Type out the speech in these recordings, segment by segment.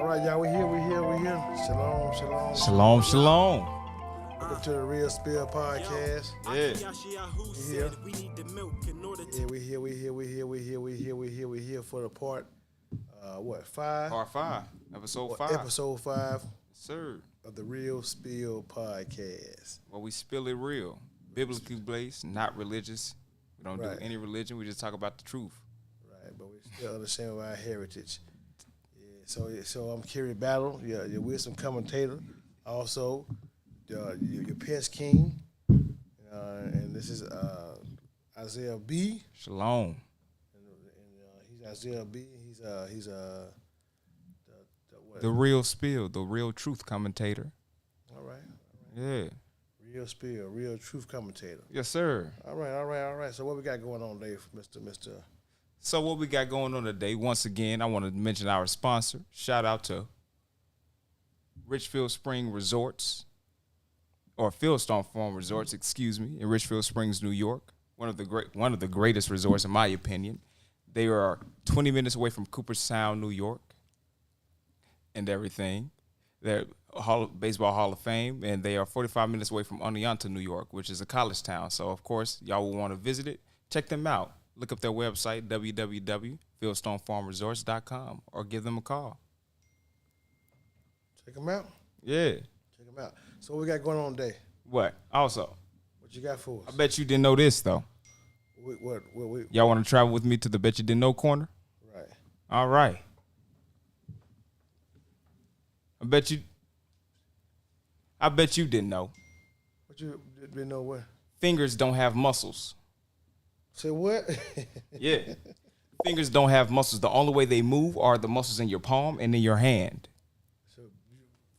All right, y'all, we here. Shalom. Shalom, shalom. Welcome to the Real Spill Podcast. Yeah. We here for the part, five? Part 5, episode 5. Episode 5 Yes, sir. of the Real Spill Podcast. Well, we spill it real. Biblically based, not religious. We don't Right. do any religion. We just talk about the truth. Right, but we still understand our heritage. Yeah, so I'm Kerry Battle, your wisdom commentator. Also, your Pest King. And this is Isaiah B. Shalom. And he's Isaiah B. He's The real spill, the real truth commentator. All right. Yeah. Real Spill, real truth commentator. Yes, sir. All right. So what we got going on today, Mr. So what we got going on today, once again, I want to mention our sponsor. Shout out to Richfield Spring Resorts, or Fieldstone Farm Resorts, in Richfield Springs, New York. One of the greatest resorts, in my opinion. They are 20 minutes away from Cooperstown, New York, and everything. They're Baseball Hall of Fame, and they are 45 minutes away from Oneonta, New York, which is a college town. So, of course, y'all will want to visit it. Check them out. Look up their website, www.fieldstonefarmresorts.com, or give them a call. Check him out. Yeah. Check him out. So what we got going on today? What? Also, What you got for us? I bet you didn't know this, though. What? Y'all want to travel with me to the Bet You Didn't Know corner? Right. All right. I bet you didn't know. What you didn't know what? Fingers don't have muscles. Say what? Yeah. Fingers don't have muscles. The only way they move are the muscles in your palm and in your hand. So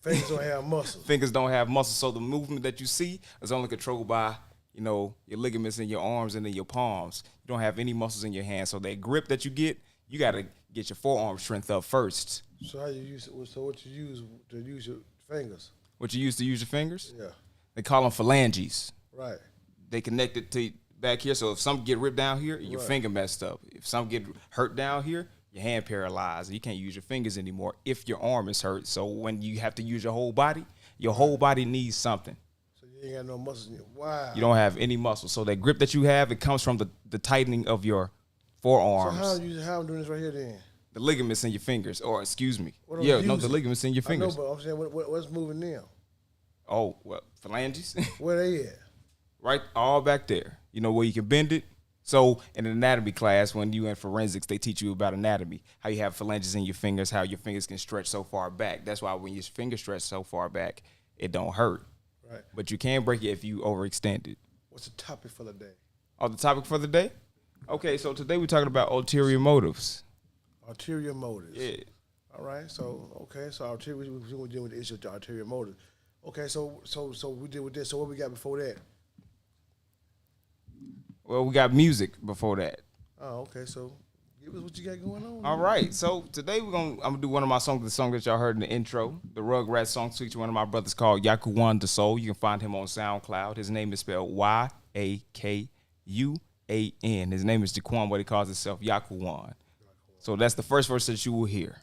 fingers don't have muscles. Fingers don't have muscles. So the movement that you see is only controlled by, your ligaments in your arms and in your palms. You don't have any muscles in your hands. So that grip that you got to get your forearm strength up first. So how you use? So what you use to use your fingers? What you use to use your fingers? Yeah. They call them phalanges. Right. They connect it to back here. So if some get ripped down here, your Right. finger messed up. If some get hurt down here, your hand paralyzed. You can't use your fingers anymore if your arm is hurt. So when you have to use your whole body needs something. So you ain't got no muscles in your. Wow. You don't have any muscle. So that grip that you have, it comes from the tightening of your forearms. So how I'm doing this right here then? The ligaments in your fingers, or excuse me. What am I The using? ligaments in your fingers. I know, but I'm saying what's moving now? Oh, well, phalanges. Where they at? Right, all back there. You know where you can bend it. So in an anatomy class, when you in forensics, they teach you about anatomy, how you have phalanges in your fingers, how your fingers can stretch so far back. That's why when your fingers stretch so far back, it don't hurt. Right. But you can break it if you overextend it. What's the topic for the day? Oh, the topic for the day? Okay, so today we're talking about ulterior motives. Ulterior motives. Yeah. All right. So ulterior. We're going to deal with the issue of ulterior motives. Okay. So we deal with this. So what we got before that? Well, we got music before that. Oh, okay. So give us what you got going on. All right. So today I'm gonna do one of my songs, the song that y'all heard in the intro, the Rugrats song, featuring one of my brothers called Yakuwan the Soul. You can find him on SoundCloud. His name is spelled Yakuan. His name is Jaquan, but he calls himself Yakuwan. So that's the first verse that you will hear.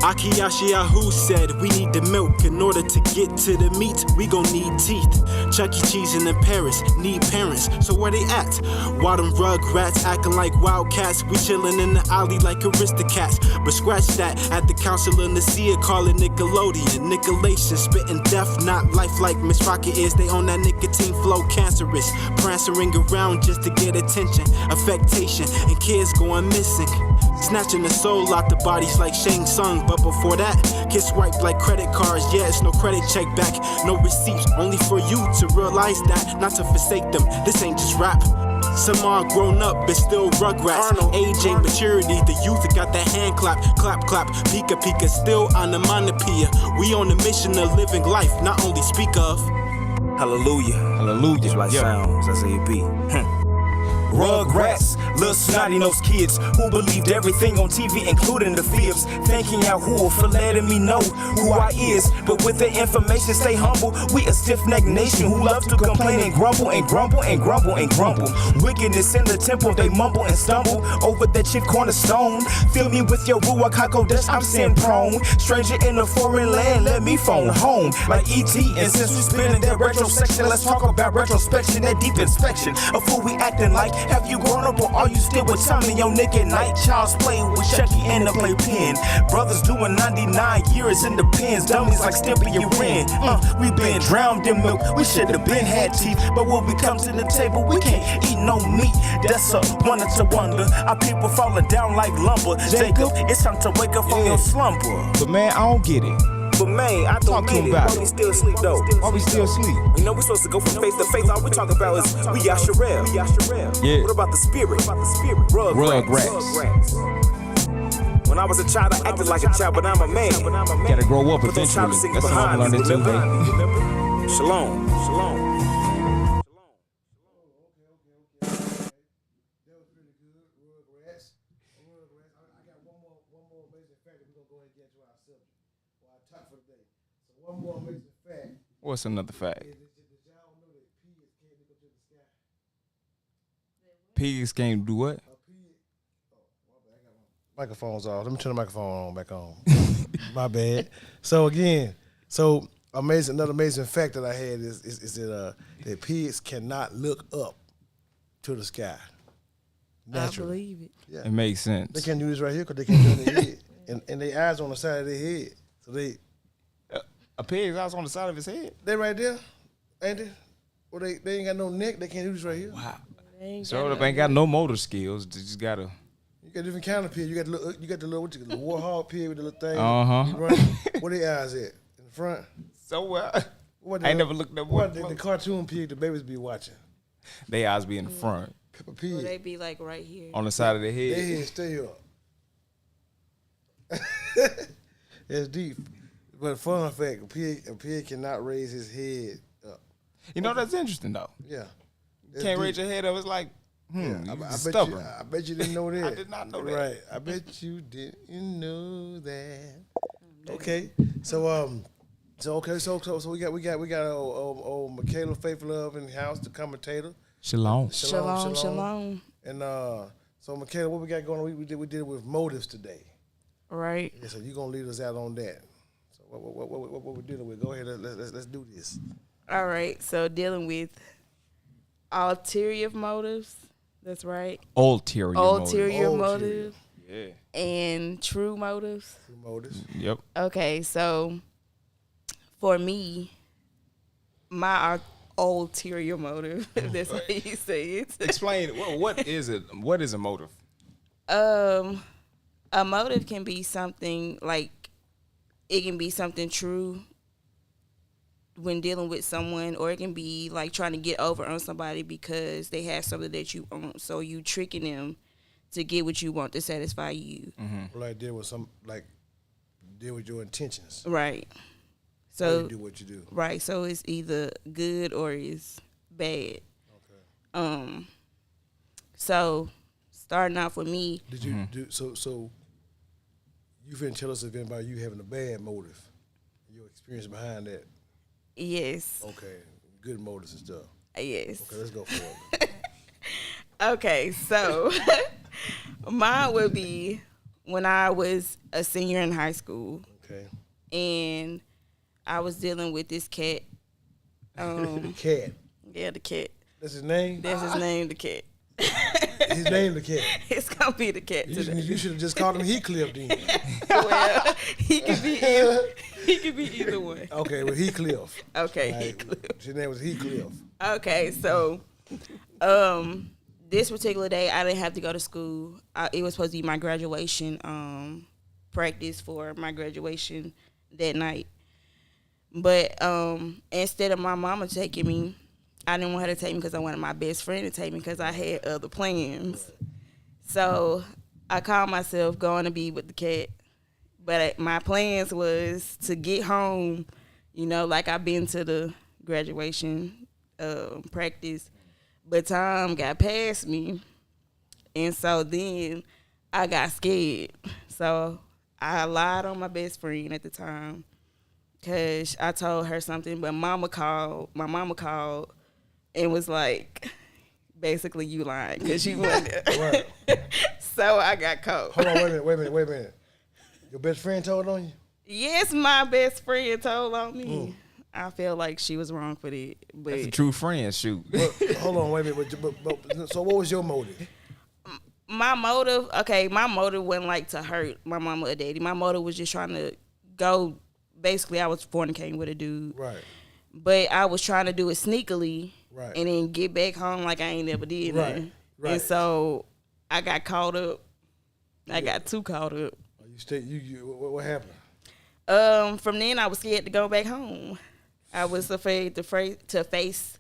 Akiyahu said we need the milk in order to get to the meat. We gon' need teeth. Chuck E. Cheese in Paris need parents. So where they at? Why them rugrats acting like wildcats? We chillin' in the alley like aristocrats. But scratch that at the council in the sea, call it Nickelodeon. Nicolation, spitting death, not life like Miss Rocket is. They on that nicotine flow, cancerous. Prancing around just to get attention. Affectation and kids going missing. Snatching the soul out the bodies like Shang Tsung. But before that, get swiped like credit cards. Yeah, it's no credit check back, no receipts. Only for you to realize that, not to forsake them. This ain't just rap. Some are grown up, but still rugrats. Age ain't maturity, the youth got that hand clap. Clap, clap, pika, pika, still onomatopoeia. We on a mission of living life, not only speak of. Hallelujah. Hallelujah. Just like sounds, Isaiah B. Rugrats, little snotty-nosed kids who believed everything on TV, including the fibs. Thanking Yahoo for letting me know who I is. But with the information, stay humble. We a stiff-necked nation who loves to complain and grumble and grumble and grumble and grumble. Wickedness in the temple, they mumble and stumble over that chief cornerstone. Fill me with your Ruach HaKodesh, I'm sin prone. Stranger in a foreign land, let me phone home like E.T. And since we spinning that retro section, let's talk about retrospection, that deep inspection of who we acting like. Have you grown up or are you still with Tommy, your nigga night? Child's playing with Chucky and the playpen. Brothers doing 99 years in the pens. Dummies like Stimpy and Ren. We been drowned in milk. We should have been had teeth. But when we come to the table, we can't eat no meat. That's a wonder to wonder. Our people falling down like lumber. Jacob, it's time to wake up from your slumber. But man, I don't get it. But man, I don't get it. Why we still asleep though? Why we still asleep? You know we supposed to go from faith to faith. All we talk about is we Yasharel. Yeah. What about the spirit? Rugrats. When I was a child, I acted like a child, but I'm a man. Gotta grow up Put those eventually. child things That's something I behind learned me, in too, remember? hey. Shalom. That was pretty good. Rugrats. I got one more amazing fact that we're gonna go ahead and get to our subject. Well, our talk for the day. So one more amazing fact What's another fact? is that y'all know that pigs can't look up to the sky. Pigs can't do what? A pig. Oh, my bad. I got my microphone's off. Let me turn the microphone back on. My bad. So again, another amazing fact that I had is that pigs cannot look up to the sky. Naturally. I believe it. Yeah. It makes sense. They can't do this right here because they can't do it in their head. And their eyes on the side of their head. So A pig's eyes on the side of his head? they right there, ain't they? Well, they ain't got no neck. They can't do this right here. Wow. They ain't So got they ain't got no motor skills. They just gotta. You got different kind of pig. You got the little what you the warhog pig with the little thing. Uh-huh. Right? Where their eyes at? In the front? So What I ain't never looked at what one. the cartoon pig the babies be watching? They eyes be in the front, Peppa Or Pig. they be like right here. on the side of their Their head. head stay up. It's deep. But fun fact, a pig cannot raise his head up. You know, that's interesting though. Yeah. That's Can't deep. raise your head up. It's like, Yeah, you I stubborn. bet you didn't know that. I did not know that. Right. I bet you didn't know that. Okay. So we got old Michaela Faith Love in the house, the commentator. Shalom. Shalom. And so Michaela, what we got going on? We did it with motives today. Right. Yeah, so you're gonna lead us out on that. So what we're dealing with? Go ahead, let's do this. All right. So dealing with ulterior motives. That's right. Ulterior motives. Ulterior Ulterior. motives Yeah. and true motives. Motives. Yep. Okay. So for me, my ulterior motive. That's what you say it. Explain. What is it? What is a motive? A motive can be something like it can be something true when dealing with someone, or it can be like trying to get over on somebody because they have something that you want. So you tricking them to get what you want to satisfy you. Like deal with your intentions. Right. So So you do what you do. right. So it's either good or it's bad. Okay. So starting off with me, Did you do so? You finna tell us event about you having a bad motive, your experience behind that. yes. Okay, good motives and stuff. Yes. Okay, let's go for it. Okay, so mine would be when I was a senior in high school Okay, and I was dealing with this cat. the cat. Yeah, the cat. That's his name. That's his name, the cat. His name, the cat. It's gonna be the cat today. You should have just called him Heathcliff then. Well, he could be either one. Okay, well Heathcliff. Okay, Right, Heathcliff. his name was Heathcliff. Okay, so this particular day I didn't have to go to school. It was supposed to be my graduation practice for my graduation that night. But instead of my mama taking me, I didn't want her to take me because I wanted my best friend to take me because I had other plans. So I called myself going to be with the cat. But my plans was to get home, like I've been to the graduation practice, But time got past me, and so then I got scared. So I lied on my best friend at the time because I told her something, but my mama called and was like, basically, you lying because you wasn't. Right. So I got caught. Hold on, wait a minute. Your best friend told on you? Yes, my best friend told on me. I feel like she was wrong for that. But That's a true friend, shoot. But, hold on, wait a minute. But, so what was your motive? my motive wasn't like to hurt my mama or daddy. My motive was just trying to go. Basically, I was fornicating with a dude. Right. But I was trying to do it sneakily. Right. And then get back home like I ain't never did Right. nothing. Right. And so I got caught up. I got too caught up. What happened? From then I was scared to go back home. I was afraid to face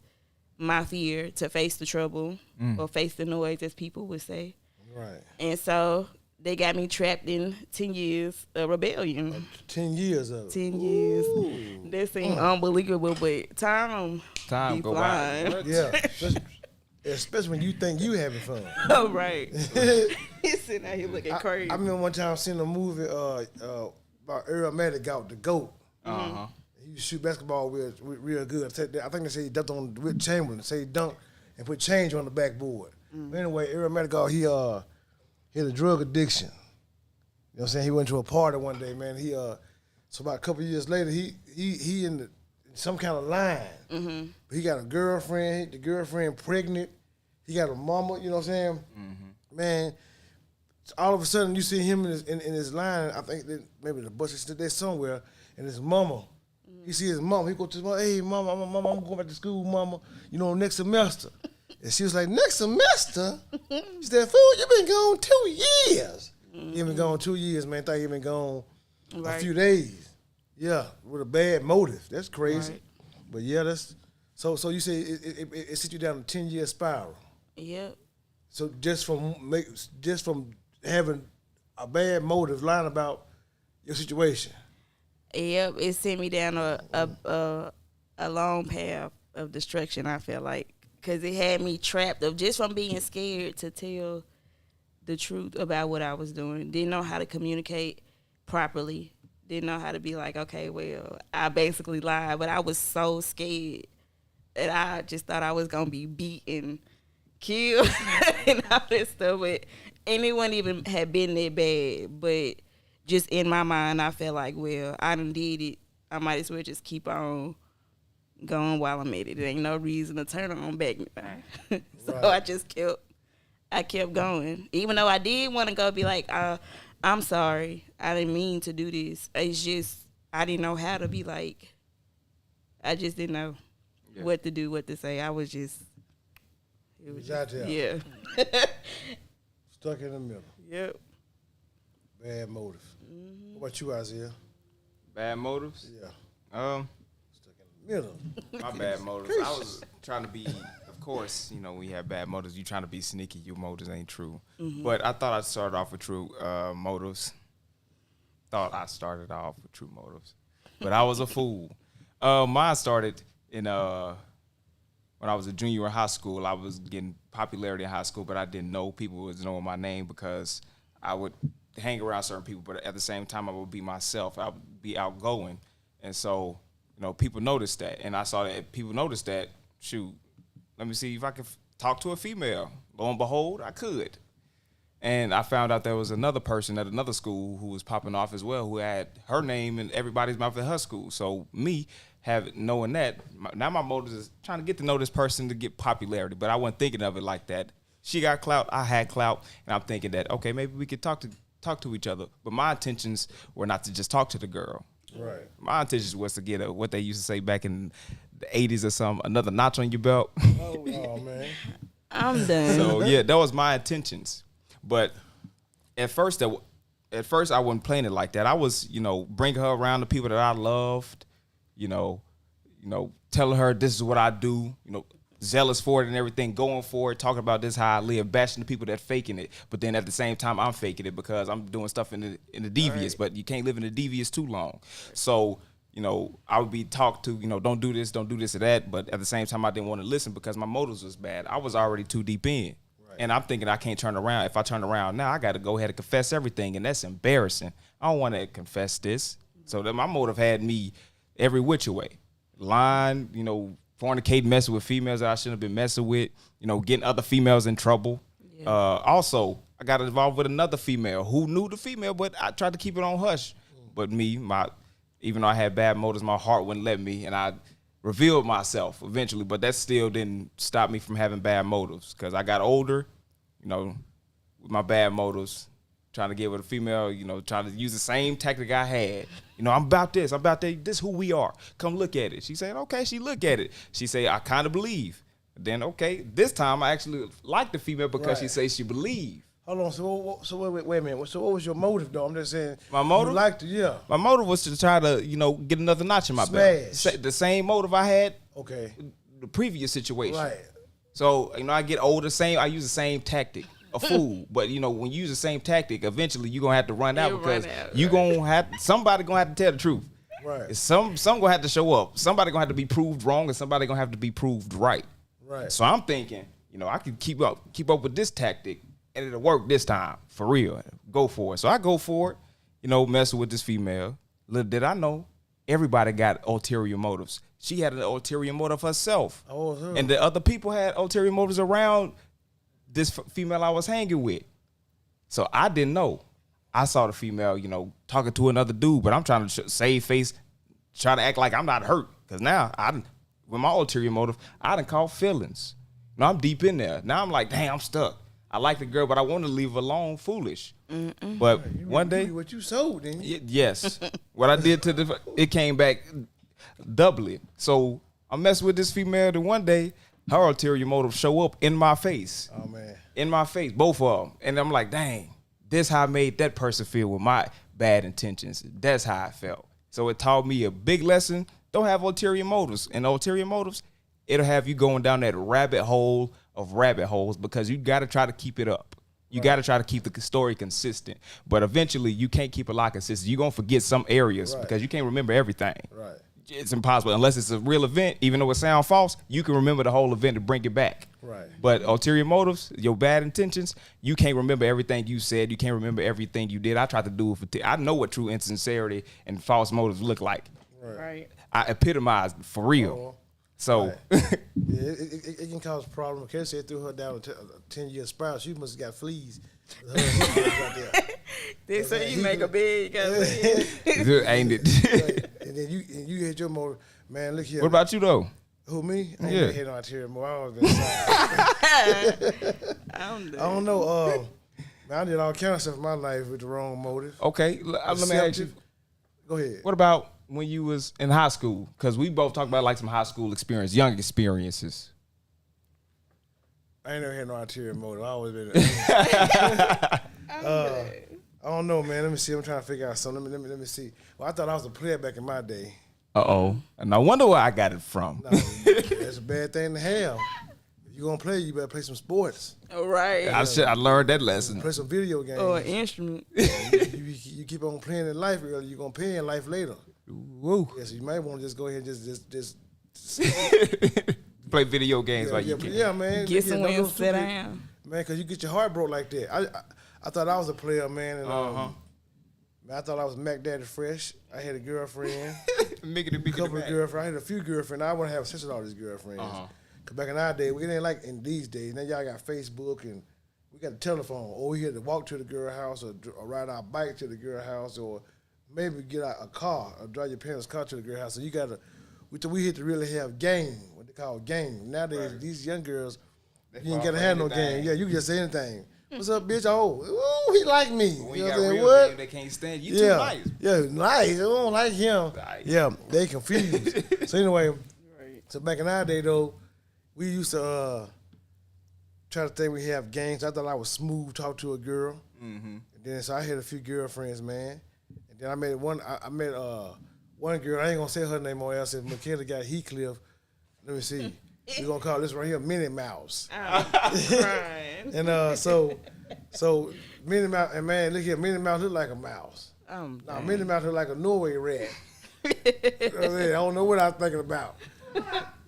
my fear, to face the trouble, or face the noise, as people would say. Right. And so they got me trapped in 10 years of rebellion. 10 years of it. 10 years. That seemed unbelievable, but time be Go by. flying. Yeah. Especially when you think you having fun. Oh, right. He's sitting out here looking crazy. I remember one time seeing a movie about Earl Madigout, the GOAT. Uh-huh. He used to shoot basketball real good. I think they say he dunked on Wilt Chamberlain. They say he dunked and put change on the backboard. But anyway, Earl Madigout, he had a drug addiction. You know what I'm saying? He went to a party one day, man. So about a couple years later, he in some kind of line. Mm-hmm. But he got a girlfriend. The girlfriend pregnant. He got a mama. You know what I'm saying? Mm-hmm. Man, all of a sudden you see him in his line. I think that maybe the bus is there somewhere, and his mama. He see his mama. He go to his mama. Hey, mama, I'm going back to school, mama. You know, next semester. And she was like, next semester? She said, fool, you been gone 2 years. You been gone 2 years, man. Thought you been gone a few days. Yeah, with a bad motive. That's crazy. Right. But yeah, that's so you say it sent you down a 10-year spiral. Yep. So just from having a bad motive, lying about your situation. Yep, it sent me down a long path of destruction, I feel like. Because it had me trapped of just from being scared to tell the truth about what I was doing. Didn't know how to communicate properly. Didn't know how to be like, okay, well, I basically lied. But I was so scared that I just thought I was going to be beaten, killed, and all this stuff. And it wouldn't even have been that bad. But just in my mind, I felt like, well, I done did it. I might as well just keep on going while I'm at it. There ain't no reason to turn on back now. So Right. I kept going. Even though I did want to go be like, I'm sorry. I didn't mean to do this. It's just, I didn't know how to be like, I just didn't know what to do, what to say. I was just, it was out there. yeah. Stuck in the middle. Yep. Bad motive. What about you, Isaiah? Bad motives? Yeah. Stuck in the middle. My bad motives. I was trying to be, of course, we have bad motives. You trying to be sneaky. Your motives ain't true. Mm-hmm. But I thought I'd start off with true motives. Thought I started off with true motives. But I was a fool. Mine started in when I was a junior in high school. I was getting popularity in high school, but I didn't know people was knowing my name because I would hang around certain people, but at the same time I would be myself. I would be outgoing. And so, people noticed that. And I saw that if people noticed that, shoot, let me see if I could talk to a female. Lo and behold, I could. And I found out there was another person at another school who was popping off as well, who had her name in everybody's mouth at her school. So me, knowing that, now my motive is trying to get to know this person to get popularity, but I wasn't thinking of it like that. She got clout, I had clout, and I'm thinking that, okay, maybe we could talk to each other. But my intentions were not to just talk to the girl. Right. My intentions was to get what they used to say back in the 80s or something, another notch on your belt. Oh man. I'm done. So yeah, that was my intentions. But at first I wasn't playing it like that. I was, bringing her around the people that I loved, telling her this is what I do, zealous for it and everything, going for it, talking about this how I live, bashing the people that faking it. But then at the same time, I'm faking it because I'm doing stuff in the devious. Right. But you can't live in the devious too long. So you know, I would be talked to, you know, don't do this or that. But at the same time, I didn't want to listen because my motives was bad. I was already too deep in. Right. And I'm thinking I can't turn around. If I turn around now, I got to go ahead and confess everything. And that's embarrassing. I don't want to confess this. So that my motive had me every which way. Lying, you know, fornicating, messing with females that I shouldn't have been messing with, you know, getting other females in trouble. Yeah. Also, I got involved with another female who knew the female, but I tried to keep it on hush. But even though I had bad motives, my heart wouldn't let me, and I revealed myself eventually. But that still didn't stop me from having bad motives because I got older, you know, with my bad motives, trying to get with a female, you know, trying to use the same tactic I had. You know, I'm about this, this is who we are. Come look at it. She said, okay, she look at it. She said, I kind of believe. Then, okay, this time I actually like the female because she says she believe. Hold on, so wait a minute. So what was your motive, though? I'm just saying. My motive? You liked it, yeah. My motive was to try to, you know, get another notch in my belt. The same motive I had. Okay. The previous situation. Right. So, you know, I get older, I use the same tactic. A fool, but you know, when you use the same tactic, eventually you're gonna have to run out because somebody gonna have to tell the truth. Right. Some gonna have to show up. Somebody gonna have to be proved wrong, and somebody gonna have to be proved right. Right. So I'm thinking, you know, I can keep up with this tactic, and it'll work this time for real. Go for it. So I go for it. You know, messing with this female. Little did I know, everybody got ulterior motives. She had an ulterior motive herself, and the other people had ulterior motives around this female I was hanging with. So I didn't know. I saw the female, you know, talking to another dude, but I'm trying to save face, try to act like I'm not hurt. Because now, with my ulterior motive, I done caught feelings. Now I'm deep in there. Now I'm like, dang, I'm stuck. I like the girl, but I want to leave her alone, foolish. Mm-mm. But one day. What you sold, didn't you? Yes. What I did it came back doubly. So I messed with this female, and one day, her ulterior motive show up in my face. Oh, man. In my face, both of them. And I'm like, dang, this how I made that person feel with my bad intentions. That's how I felt. So it taught me a big lesson. Don't have ulterior motives. And ulterior motives, it'll have you going down that rabbit hole of rabbit holes because you got to try to keep it up. You got to try to keep the story consistent. But eventually, you can't keep a lot consistent. You're going to forget some areas because you can't remember everything. Right. It's impossible unless it's a real event. Even though it sounds false, you can remember the whole event to bring it back. Right. But ulterior motives, your bad intentions, you can't remember everything you said. You can't remember everything you did. I tried to do it I know what true insincerity and false motives look like. Right. I epitomized for real. Oh, so right. it can cause problems. Kerry said threw her down a 10-year spiral. She must have got fleas. They say you make a big ain't it? And then you hit your motor, man. Look here. What about you though? Who, me? I ain't Yeah. hitting on Terry more. I always been silent. I don't know. Man, I did all kind of stuff in my life with the wrong motive. Okay, let me ask you. Go ahead. What about when you was in high school? Because we both talked about like some high school experience, young experiences. I ain't never had no ulterior motive. I always been. I don't know, man. Let me see. I'm trying to figure out something. Let me see. Well, I thought I was a player back in my day. And I wonder where I got it from. No, that's a bad thing to have. If you're gonna play, you better play some sports. All right. I learned that lesson. Play some video games. Or an instrument. You keep on playing in life early, you're gonna pay in life later. Woo. Yeah, so you might want to just go ahead and just play video games while you can. Yeah, man. Get somewhere and sit down. Man, because you get your heart broke like that. I thought I was a player, man. And, man, I thought I was Mac Daddy Fresh. I had a girlfriend. A couple of girlfriends. I had a few girlfriends. I want to have sex with all these girlfriends. Because back in our day, we didn't like in these days. Now y'all got Facebook and we got a telephone. Or we had to walk to the girl house or ride our bike to the girl house or maybe get out a car or drive your parents' car to the girl house. So you got to, we had to really have game, what they call game. Nowadays, these young girls, you ain't got to have no game. Yeah, you can just say anything. What's up, bitch? Oh, ooh, he like me. When you you know got real what? game, they can't stand you. Too nice. Yeah, nice. I don't like him. Nice. Yeah, they confused. So anyway, so back in our day though, we used to try to think we have games. I thought I was smooth, talk to a girl. Mm-hmm. And then so I had a few girlfriends, man. And then I met one. I met one girl. I ain't gonna say her name or else. If McKenna got Heathcliff, let me see. We're gonna call this right here Minnie Mouse. And so Minnie Mouse, and man, look here, Minnie Mouse look like a mouse. Minnie Mouse look like a Norway rat. You know what I'm saying? I don't know what I was thinking about.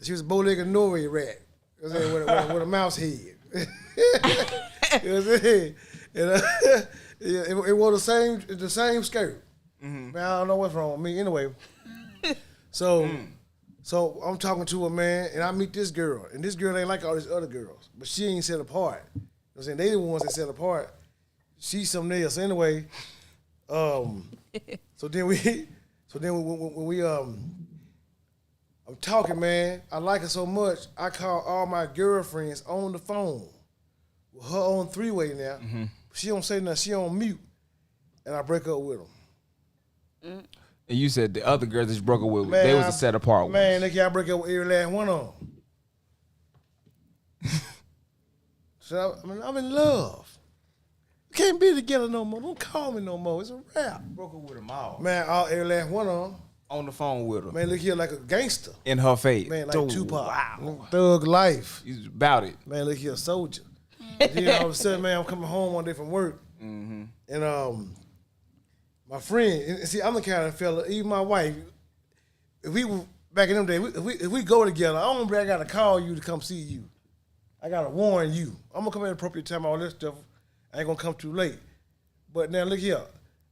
She was a bow-legged Norway rat. You know what I'm saying? With a mouse head. You know what I'm saying? And, it wore the same skirt. Man, I don't know what's wrong with me. Anyway, so I'm talking to her, man, and I meet this girl, and this girl ain't like all these other girls, but she ain't set apart. You know what I'm saying? They the ones that set apart. She's something else. Anyway, so then when we I'm talking, man. I like her so much. I call all my girlfriends on the phone with her on three-way now. She don't say nothing. She on mute, and I break up with them. And you said the other girls that you broke up with, they was a set apart ones. Man, look, I break up with every last one of them. So I'm in love. We can't be together no more. Don't call me no more. It's a wrap. Broke up with them all. Man, every last one of them. On the phone with her. Man, look here like a gangster. In her face. Man, like Dude, Tupac. Wow. Thug life. He's about it. Man, look here, a soldier. Then all of a sudden, man, I'm coming home one day from work. And my friend, and see, I'm the kind of fella, even my wife, if we were back in them days, if we go together, I don't I gotta call you to come see you. I gotta warn you. I'm gonna come at an appropriate time, all this stuff. I ain't gonna come too late. But now look here,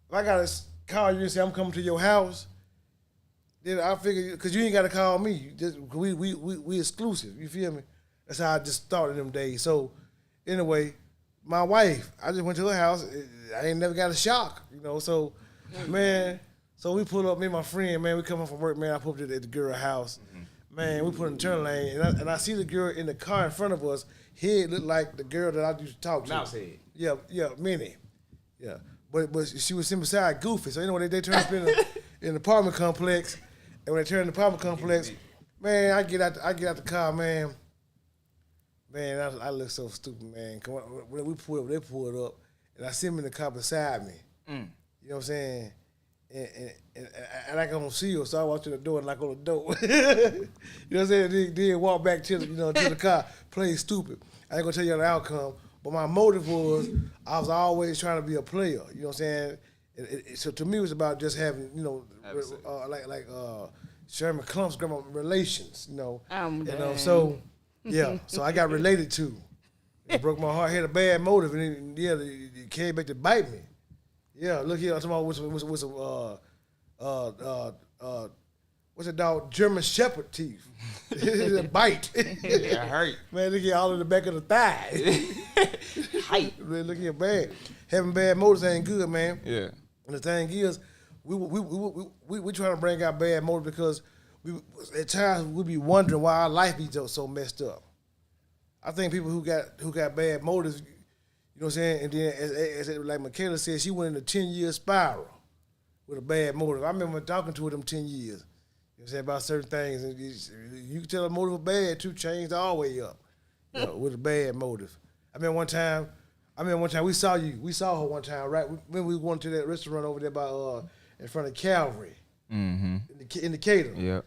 if I gotta call you and say I'm coming to your house, then I figure, cause you ain't gotta call me. We exclusive. You feel me? That's how I just started them days. So anyway, my wife, I just went to her house. I ain't never got a shock, you know. So man, so we pull up, me and my friend, man. We come home from work, man. I pulled up at the girl house. Man, we put in the turn lane, and I see the girl in the car in front of us. Head looked like the girl that I used to talk to. Mouse head. Yeah, Minnie. Yeah, but she was sitting beside Goofy. So anyway, they turned up in an apartment complex, and when they turned in the apartment complex, man, I get out the car, man. Man, I look so stupid, man. Come on, when we pulled up, they pulled up, and I see him in the car beside me. You know what I'm saying? And I don't see her, so I walk to the door and knock on the door. You know what I'm saying? Then walk back to the car, play stupid. I ain't gonna tell you the outcome, but my motive was I was always trying to be a player. You know what I'm saying? So to me, it was about just having, like Sherman Clump's grandma relations. You know, so yeah. So I got related to. It broke my heart. Had a bad motive, and it came back to bite me. Yeah, look here. I'm talking about what's a dog? German Shepherd teeth. It's a bite. It hurt. Man, look here, all in the back of the thigh. Height. Man, look here, bad. Having bad motives ain't good, man. Yeah. And the thing is, we trying to bring out bad motives because at times we be wondering why our life be so messed up. I think people who got bad motives. You know what I'm saying? And then, as like Michaela said, she went in a 10-year spiral with a bad motive. I remember talking to her them 10 years. You know what I'm saying? About certain things. And you can tell a motive was bad, too, changed all the way up, with a bad motive. I remember one time we saw you. We saw her one time, right? When we went to that restaurant over there by in front of Calvary. In Decatur. Yeah.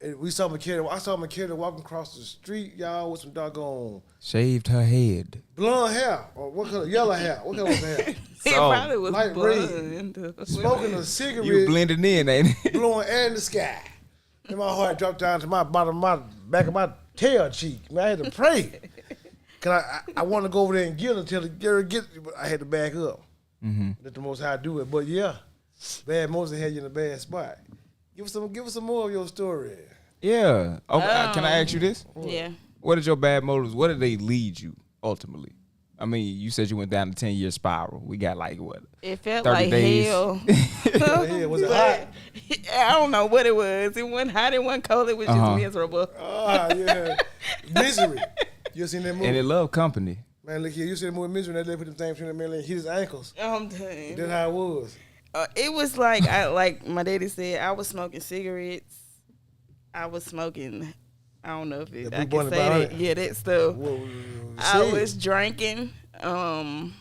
And we saw Michaela. I saw Michaela walking across the street, y'all, with some doggone Shaved her head. blonde hair, or what color? Yellow hair. What color was the hair? It probably was light blonde. Smoking a cigarette, You blending in, ain't it? blowing air in the sky. And my heart dropped down to my back of my tail cheek. Man, I had to pray. Cause I wanted to go over there and get her until the girl get, but I had to back up. Let the Most High do it. But yeah, bad Moses had you in a bad spot. Give us some more of your story. Yeah. Okay. Can I ask you this? Yeah. What did your bad motives? What did they lead you ultimately? I mean, you said you went down a 10-year spiral. We got like what? It felt 30 like days. hell. Yeah, was it hot? I don't know what it was. It wasn't hot. It wasn't cold. It was just miserable. Yeah. Misery. You seen that movie? And it loved company. Man, look here. You seen the movie Misery? That lady put them things between the man and hit his ankles. I'm done. That's how it was. It was like like my daddy said. I was smoking cigarettes. I was smoking. I don't know if I can say that. Yeah, that stuff. I was drinking. And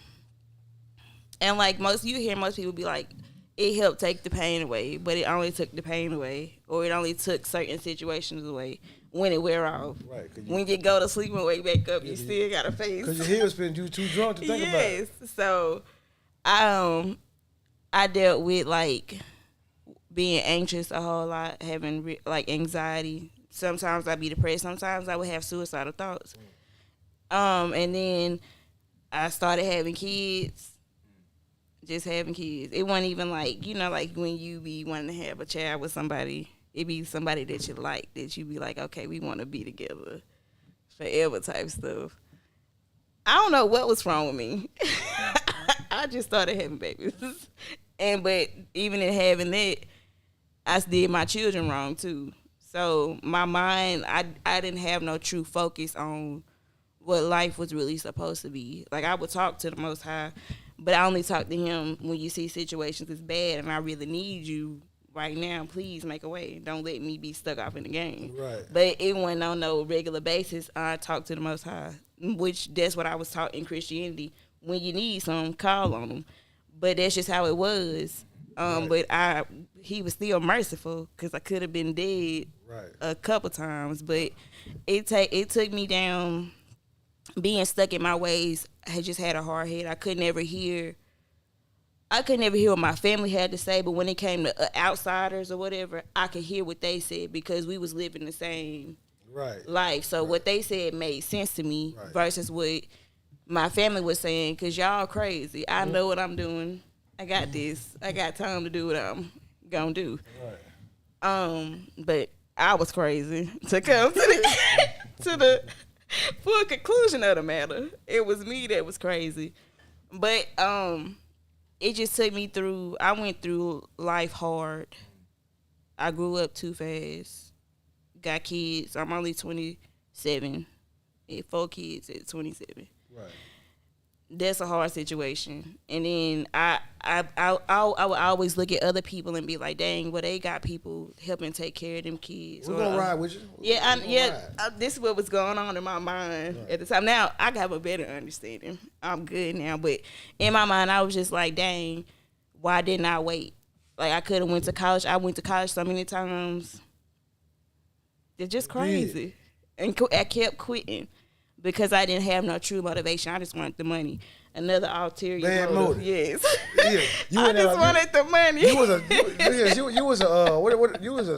like you hear most people be like, it helped take the pain away, but it only took the pain away, or it only took certain situations away when it wear off. Right. When you go to sleep and wake back up, you still got a face. Because your head's been too drunk to think about it. Yes. So, I dealt with like being anxious a whole lot, having like anxiety. Sometimes I'd be depressed. Sometimes I would have suicidal thoughts. And then I started having kids. Just having kids. It wasn't even like, like when you be wanting to have a child with somebody, it be somebody that you like, that you be like, okay, we want to be together forever type stuff. I don't know what was wrong with me. I just started having babies. But even in having that, I did my children wrong too. So my mind, I didn't have no true focus on what life was really supposed to be. Like, I would talk to the Most High, but I only talk to him when you see situations is bad and I really need you right now. Please make a way. Don't let me be stuck off in the game. Right. But it wasn't on no regular basis. I talk to the Most High, which that's what I was taught in Christianity. When you need some, call on him. But that's just how it was. But he was still merciful because I could have been dead a couple times. But it took me down. Being stuck in my ways, I just had a hard head. I could never hear what my family had to say, but when it came to outsiders or whatever, I could hear what they said because we was living the same life. So what they said made sense to me versus what my family was saying, because y'all crazy. I know what I'm doing. I got this. I got time to do what I'm going to do. But I was crazy to come to the full conclusion of the matter. It was me that was crazy. But it just took me through. I went through life hard. I grew up too fast. Got kids. I'm only 27. Had 4 kids at 27. Right. That's a hard situation. And then I would always look at other people and be like, dang, well, they got people helping take care of them kids. We're going to ride with you. This is what was going on in my mind at the time. Now, I have a better understanding. I'm good now. But in my mind, I was just like, dang, why didn't I wait? Like, I could have went to college. I went to college so many times. It's just crazy. And I kept quitting. Because I didn't have no true motivation. I just wanted the money. Another ulterior motive. Yes. Yeah. I just wanted the money. You was a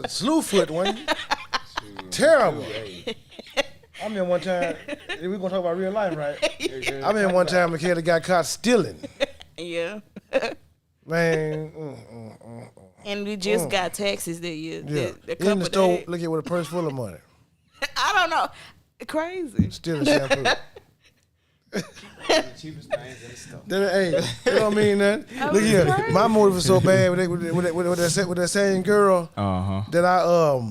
slewfoot, wasn't you? Terrible. I remember one time, we're going to talk about real life, right? I remember one time a kid got caught stealing. Yeah. Man. And we just got taxes that year. Yeah. In the store, looking with a purse full of money. I don't know. Crazy. Stealing shampoo. The cheapest things in the store. Hey, you don't mean that. Look here, crazy. My motive was so bad with that same girl that I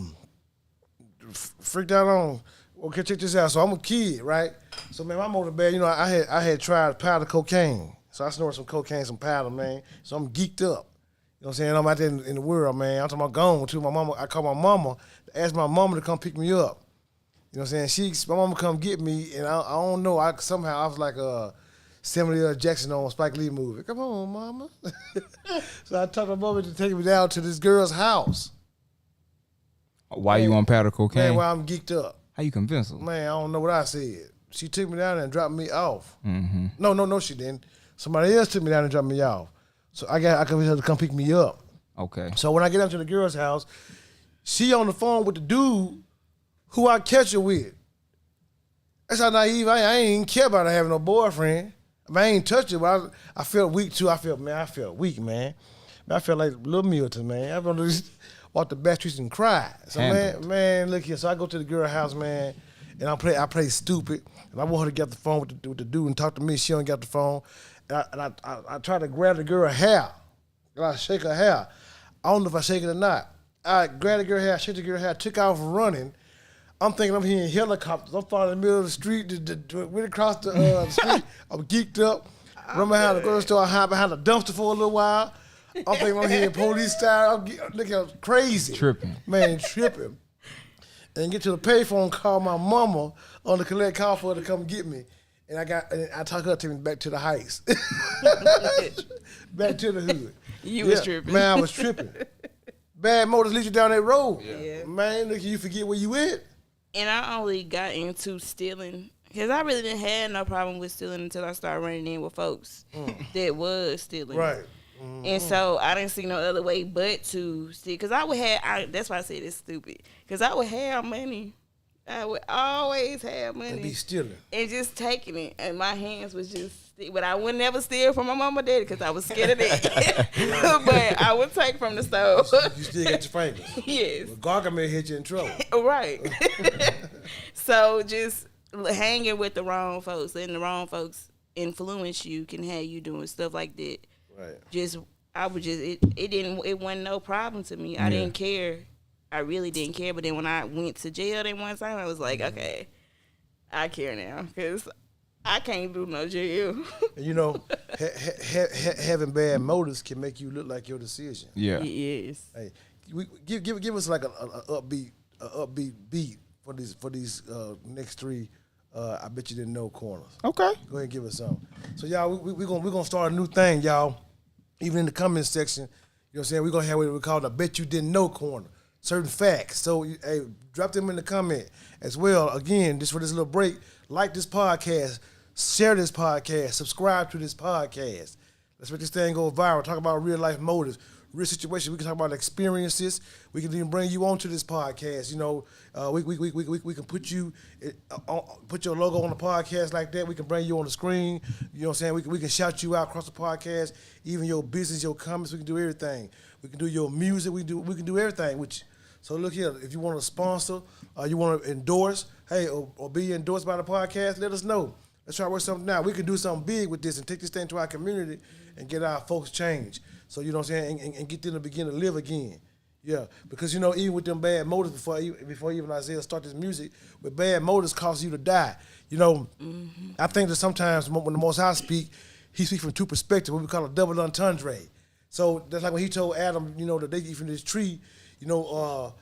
freaked out on. Okay, check this out. So I'm a kid, right? So man, my motive bad. You know, I had tried powder cocaine. So I snorted some cocaine, some powder, man. So I'm geeked up. You know what I'm saying? I'm out there in the world, man. I'm talking about gone to my mama. I called my mama to ask my mama to come pick me up. You know what I'm saying? My mama come get me, and I don't know. Somehow I was like Samuel L. Jackson on a Spike Lee movie. Come on, mama. So I told my mama to take me down to this girl's house. Why you on powder cocaine? Man, while I'm geeked up. How you convince her? Man, I don't know what I said. She took me down there and dropped me off. Mm-hmm. No, she didn't. Somebody else took me down and dropped me off. So I convinced her to come pick me up. Okay. So when I get up to the girl's house, she on the phone with the dude who I catch her with. That's how naive I ain't even care about her having no boyfriend. I mean, I ain't touch her, but I felt weak too. I felt weak, man. I felt like Little Milton, man. I want to just walk the back streets and cry. So man, look here. So I go to the girl's house, man, and I play stupid. And I want her to get off the phone with the dude and talk to me. She don't get off the phone. And I try to grab the girl's hair. And I shake her hair. I don't know if I shake it or not. I grabbed the girl's hair, shake the girl's hair, took off running. I'm thinking I'm hearing helicopters. I'm falling in the middle of the street, went across the street. I'm geeked up. Run behind the grocery store, I hide behind the dumpster for a little while. I'm thinking I'm hearing police style. I'm looking crazy. Tripping. Man, tripping. And get to the payphone, call my mama on the collect call for her to come get me. And I talk her to me back to the heights. Back to the hood. You was tripping. Man, I was tripping. Bad motors lead you down that road. Yeah. Man, look, you forget where you at. And I only got into stealing because I really didn't have no problem with stealing until I started running in with folks that was stealing. Right. And so I didn't see no other way but to see, because that's why I said it's stupid, because I would have money. I would always have money. And be stealing. And just taking it. And my hands was just, but I would never steal from my mama or daddy because I was scared of that. But I would take from the stove. You still got your fingers. Yes. Well, Gargamel hit you in trouble. Right. So just hanging with the wrong folks, letting the wrong folks influence you can have you doing stuff like that. Right. It wasn't no problem to me. I didn't care. I really didn't care. But then when I went to jail that one time, I was like, okay, I care now because I can't do no jail. And you know, having bad motives can make you look like your decision. Yeah. Yes. Hey, give us like a upbeat beat for these next three. I bet you didn't know corners. Okay. Go ahead and give us some. So y'all, we're gonna start a new thing, y'all. Even in the comment section, you know what I'm saying? We're gonna have what we call the bet you didn't know corner. Certain facts. So hey, drop them in the comment as well. Again, just for this little break, like this podcast, share this podcast, subscribe to this podcast. Let's make this thing go viral. Talk about real life motives, real situations. We can talk about experiences. We can even bring you onto this podcast. You know, we can put you put your logo on the podcast like that. We can bring you on the screen. You know what I'm saying? We can shout you out across the podcast. Even your business, your comments. We can do everything. We can do your music. We can do everything. So look here. If you want to sponsor, you want to endorse, hey, or be endorsed by the podcast, let us know. Let's try to work something out. We can do something big with this and take this thing to our community and get our folks changed. So, you know what I'm saying, and get them to begin to live again. Yeah, because, you know, even with them bad motives, before even Isaiah start this music, with bad motives cause you to die. You know, I think that sometimes when the Most High speak, he speaks from two perspectives, what we call a double entendre. So that's like when he told Adam, you know, that they eat from this tree, you know,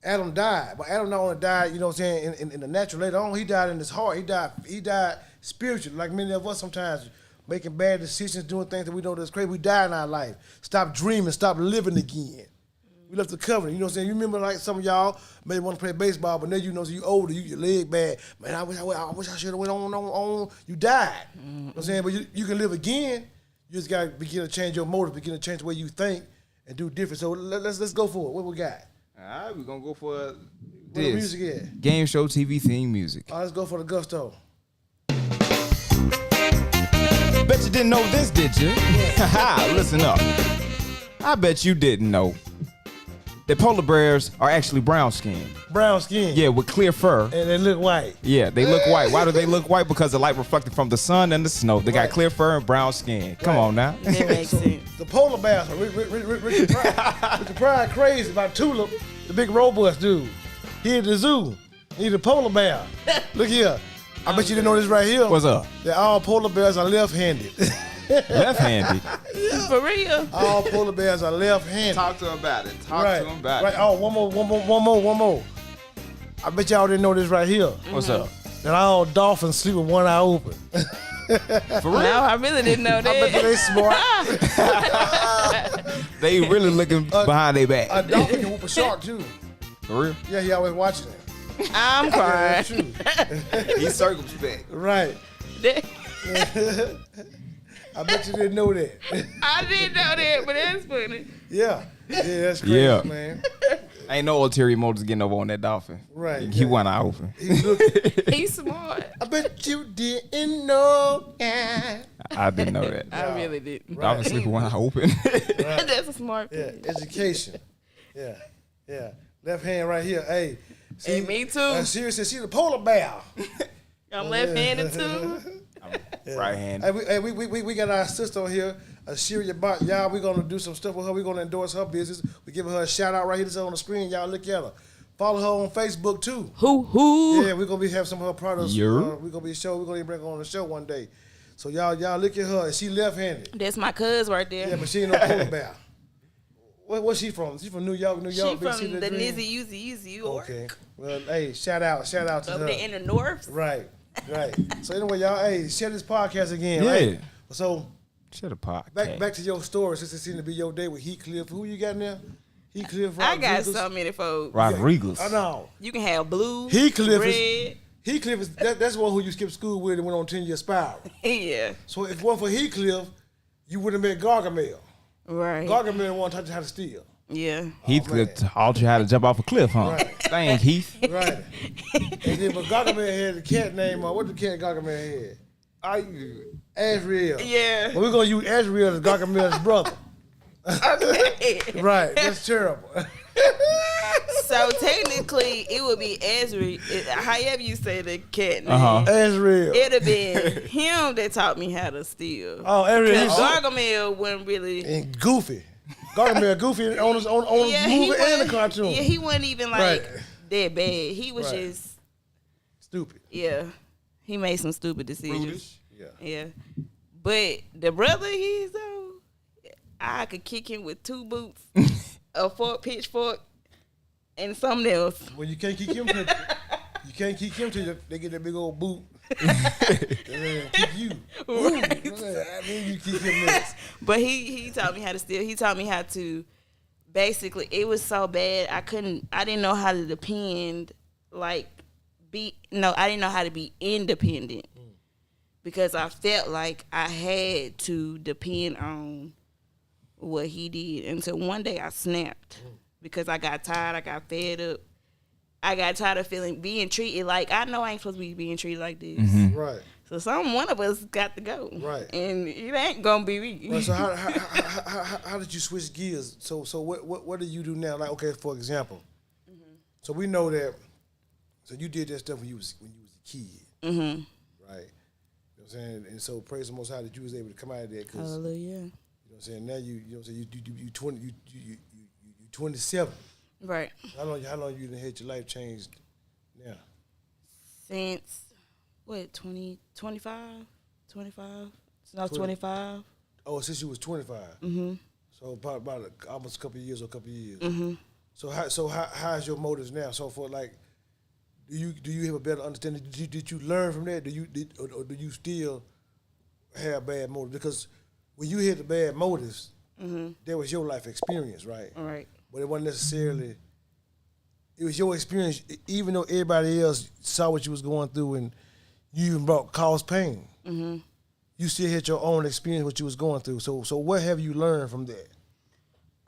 Adam died. But Adam not only died, you know what I'm saying, in the natural, later on, he died in his heart. He died spiritually, like many of us sometimes, making bad decisions, doing things that we know that's crazy. We die in our life. Stop dreaming, stop living again. We left the covenant, you know what I'm saying? You remember like some of y'all may want to play baseball, but now you know you older, your leg bad. Man, I wish I should have went on. You died. You know what I'm saying? But you can live again. You just got to begin to change your motives, begin to change the way you think and do different. So let's go for it. What we got? All right, we're going to go for Where the music at? Game show TV theme music. All right, let's go for the gusto. Bet you didn't know this, did you? Listen up. I bet you didn't know that polar bears are actually brown skinned. Brown skin. Yeah, with clear fur. And they look white. Yeah, they look white. Why do they look white? Because the light reflected from the sun and the snow. They got clear fur and brown skin. Come on now. That makes sense. The polar bears are Richard Pryor crazy about Tulip, the big robust dude. He at the zoo. He's a polar bear. Look here. I bet you didn't know this right here. What's up? That all polar bears are left-handed. Left-handed. For real? All polar bears are left-handed. Talk to him about it. Talk right. to him about right. it. Oh, one more. I bet y'all didn't know this right here. What's up? That all dolphins sleep with one eye open. For real? No, I really didn't know that. I bet they smart. They really looking behind their back. A dolphin can whoop a shark too. For real? Yeah, he always watching it. I'm Yeah, crying. that's true. He's circumspect. Right. I bet you didn't know that. I didn't know that, but that's funny. Yeah, that's crazy, Yeah. man. Ain't no ulterior motives getting over on that dolphin. Right. He one eye open. He's smart. I bet you didn't know. I didn't know that. I really didn't. Dolphin sleep with one eye open. That's a smart Yeah, thing. education. Yeah. Left hand right here. Hey. Hey, me too. Seriously, see the polar bear. I'm left-handed too. Right-handed. Hey, we got our sister on here, Assyria Bot. Y'all, we're gonna do some stuff with her. We're gonna endorse her business. We give her a shout out right here. This on the screen. Y'all look at her. Follow her on Facebook too. Who? Yeah, we're gonna be having some of her products. Yeah. We're gonna be we're gonna bring her on the show one day. So y'all look at her. She left-handed. That's my cuz right there. Yeah, but she ain't no polar bear. Where's she from? She from New York. She Big from City of the Dreams? Nizzy Uzi York. Okay. Well, hey, shout out to Up her. there in the north. Right. So anyway, y'all, hey, share this podcast again. Yeah. Right? So Shut a pot. back to your story, since it seemed to be your day with Heathcliff. Who you got now? Heathcliff. I got Rodriguez? so many folks. Rodriguez. I know. You can have blue, Heathcliff red. is that's one who you skipped school with and went on 10-year spiral. Yeah. So if it weren't for Heathcliff, you would have met Gargamel. Right. Gargamel won't touch how to steal. Yeah. Heath man. taught you how to jump off a cliff, huh? Right. Dang, Heath. Right. And then, but Gargamel had the cat name on. What the cat Gargamel had? Azrael. Yeah. Well, we're gonna use Azrael as Gargamel's brother. Okay. Right. That's terrible. So technically, it would be Ezra. However you say the cat name. Azrael. It'd have been him that taught me how to steal. Oh, Azrael. Because Gargamel wasn't really. And Goofy. Gargamel Goofy on his movie and the wasn't- cartoon. Yeah, he wasn't even like Right. that bad. He was Right. just, Stupid. yeah. He made some stupid decisions. Brutish. Yeah. Yeah. But the brother, he's though, I could kick him with 2 boots, a pitchfork, and something else. Well, you can't kick him till they get that big old boot. Kick you. Ooh, I mean, you kick him next. But he taught me how to steal. He taught me how to, basically, it was so bad I didn't know how to depend, I didn't know how to be independent. Because I felt like I had to depend on what he did. Until one day I snapped. Because I got tired, I got fed up. I got tired of being treated like, I know I ain't supposed to be being treated like this. Right. So one of us got to go. Right. And it ain't gonna be me. Well, so how did you switch gears? So what do you do now? Like, okay, for example, so we know that. So you did that stuff when you was a kid, right? You know what I'm saying? And so praise the Most High that you was able to come out of that. Cause, Hallelujah. you know what I'm saying? Now you know what I'm saying? You 27. Right. How long you done had your life changed now? Since, 25? 25? No, 25. Oh, since you was 25. So about almost a couple of years. So how's your motives now? So for like, do you have a better understanding? Did you learn from that? Or do you still have bad motives? Because when you hit the bad motives, that was your life experience, right? All right. But it wasn't necessarily. It was your experience, even though everybody else saw what you was going through and you even caused pain. You still had your own experience what you was going through. So what have you learned from that?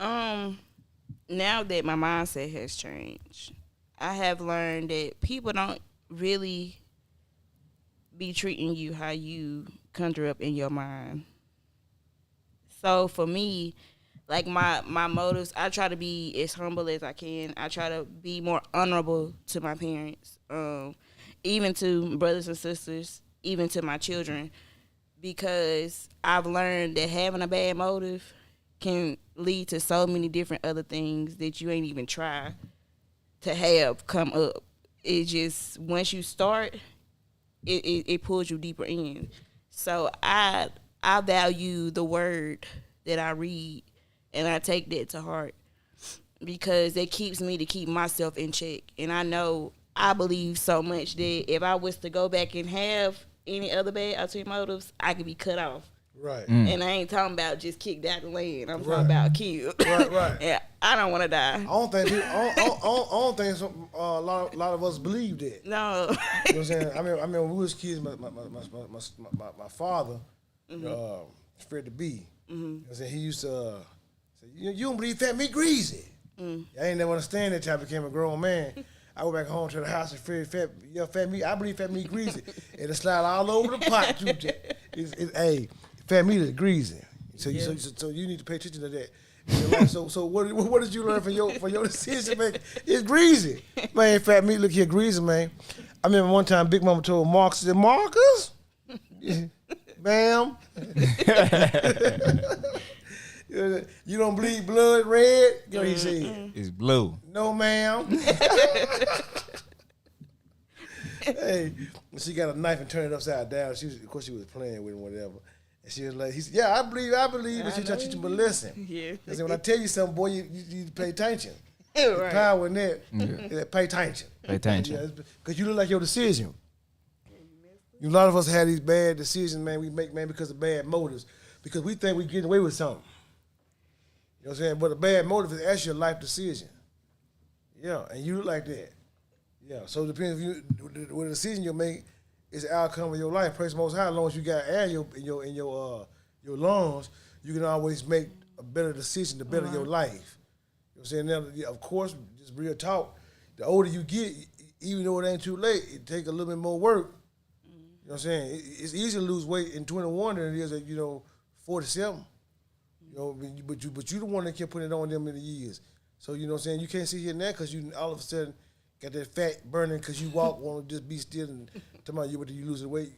Now that my mindset has changed, I have learned that people don't really be treating you how you conjure up in your mind. So for me, like my motives, I try to be as humble as I can. I try to be more honorable to my parents, even to brothers and sisters, even to my children, because I've learned that having a bad motive can lead to so many different other things that you ain't even try to have come up. It just, once you start, it pulls you deeper in. So I value the word that I read, and I take that to heart because it keeps me to keep myself in check. And I believe so much that if I was to go back and have any other bad ulterior motives, I could be cut off. Right. And I ain't talking about just kicked out the land. I'm talking about killed. Right. Yeah, I don't want to die. I don't think a lot of us believe that. No. You know what I'm saying? I mean, when we was kids, my father, Fred the B, you know what I'm saying? He used to say, you don't believe fat meat greasy. I ain't never understand that till I became a grown man. I go back home to the house and fat meat. I believe fat meat greasy. And it slide all over the pot. Hey, fat meat is greasy. So you need to pay attention to that. In your life. So what did you learn from your decision making? It's greasy. Man, fat meat, look here, greasy, man. I remember one time Big Mama told Marcus, said, Marcus? Ma'am? You don't bleed blood red? You know what he said? It's blue. No, ma'am. Hey, she got a knife and turned it upside down. Of course, she was playing with him, whatever. And she was like, he said, yeah, I believe. But she tried to teach him, but listen. Yeah. I said, when I tell you something, boy, you need to pay attention. Right. The power in that. Yeah, pay attention. Pay attention. Because you look like your decision. A lot of us had these bad decisions, man, we make, man, because of bad motives. Because we think we're getting away with something. You know what I'm saying? But a bad motive is actually a life decision. Yeah, and you look like that. Yeah, so it depends what the decision you make is the outcome of your life. Praise the Most High. As long as you got air in your lungs, you can always make a better decision to better your life. You know what I'm saying? Now, yeah, of course, just real talk. The older you get, even though it ain't too late, it take a little bit more work. You know what I'm saying? It's easier to lose weight in 21 than it is at 47. You know, but you the one that kept putting it on them in the years. So you know what I'm saying? You can't sit here now because you all of a sudden got that fat burning because you want to just be still and talking about you losing weight.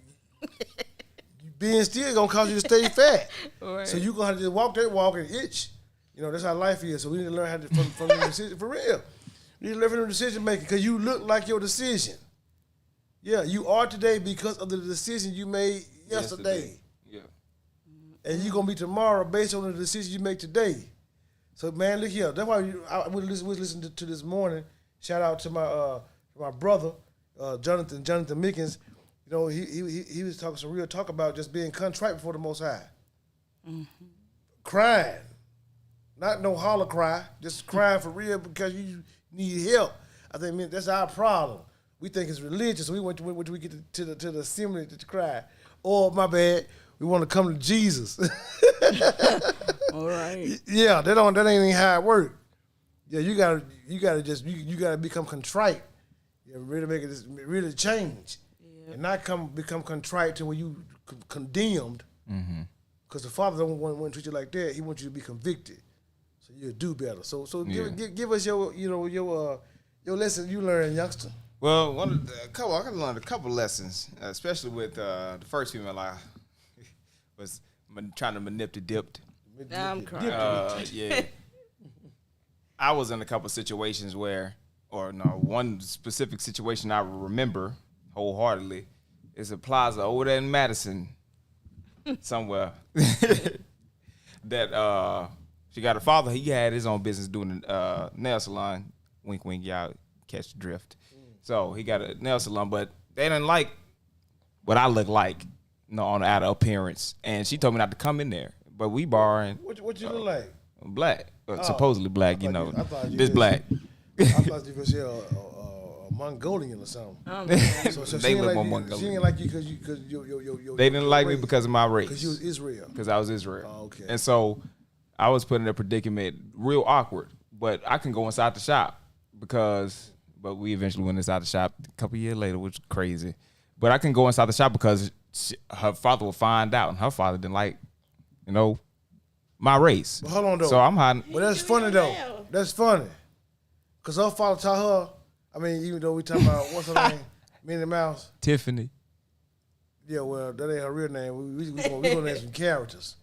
Being still gonna cause you to stay fat. Right. So you gonna have to just walk that walk and itch. You know, that's how life is. So we need to learn how to from the decision for real. You need to learn from the decision making because you look like your decision. Yeah, you are today because of the decision you made yesterday. Yeah. And you're gonna be tomorrow based on the decision you make today. So man, look here. That's why I was listening to this morning. Shout out to my brother, Jonathan Mickens. You know, he was talking some real talk about just being contrite before the Most High. Mm-hmm. Crying. Not no holler cry, just crying for real because you need help. I think that's our problem. We think it's religious, so we went to get to the assembly to cry. Or, my bad, we want to come to Jesus. All right. Yeah, that ain't even how it works. Yeah, you gotta become contrite. Yeah, really make it really change. And not become contrite to when you condemned, because the Father don't want to treat you like that. He wants you to be convicted, so you'll do better. So give us your lesson you learned, youngster. Well, I learned a couple lessons, especially with the first female I was trying to dipped. Now I'm crying. Yeah, I was in a couple situations one specific situation I remember wholeheartedly is a plaza over there in Madison somewhere that she got her father. He had his own business doing a nail salon. Wink, wink, y'all catch the drift. So he got a nail salon, but they didn't like what I look like, on the outer appearance. And she told me not to come in there. But we borrowing. What you look like? Black, supposedly black. This black. I thought you was a Mongolian or something. So they look more Mongolian. She didn't like you because your they didn't like me because of my race. Because you was Israel. Because I was Israel. Oh, okay. And so I was put in a predicament, real awkward. But I can go inside the shop but we eventually went inside the shop a couple years later, which was crazy. But I can go inside the shop because her father will find out, and her father didn't like, my race. But hold on, though. So I'm hiding. But that's funny, though. That's funny. Because her father taught her, even though we talking about, what's her name? Minnie Mouse? Tiffany. Yeah, well, that ain't her real name. We gonna name some characters.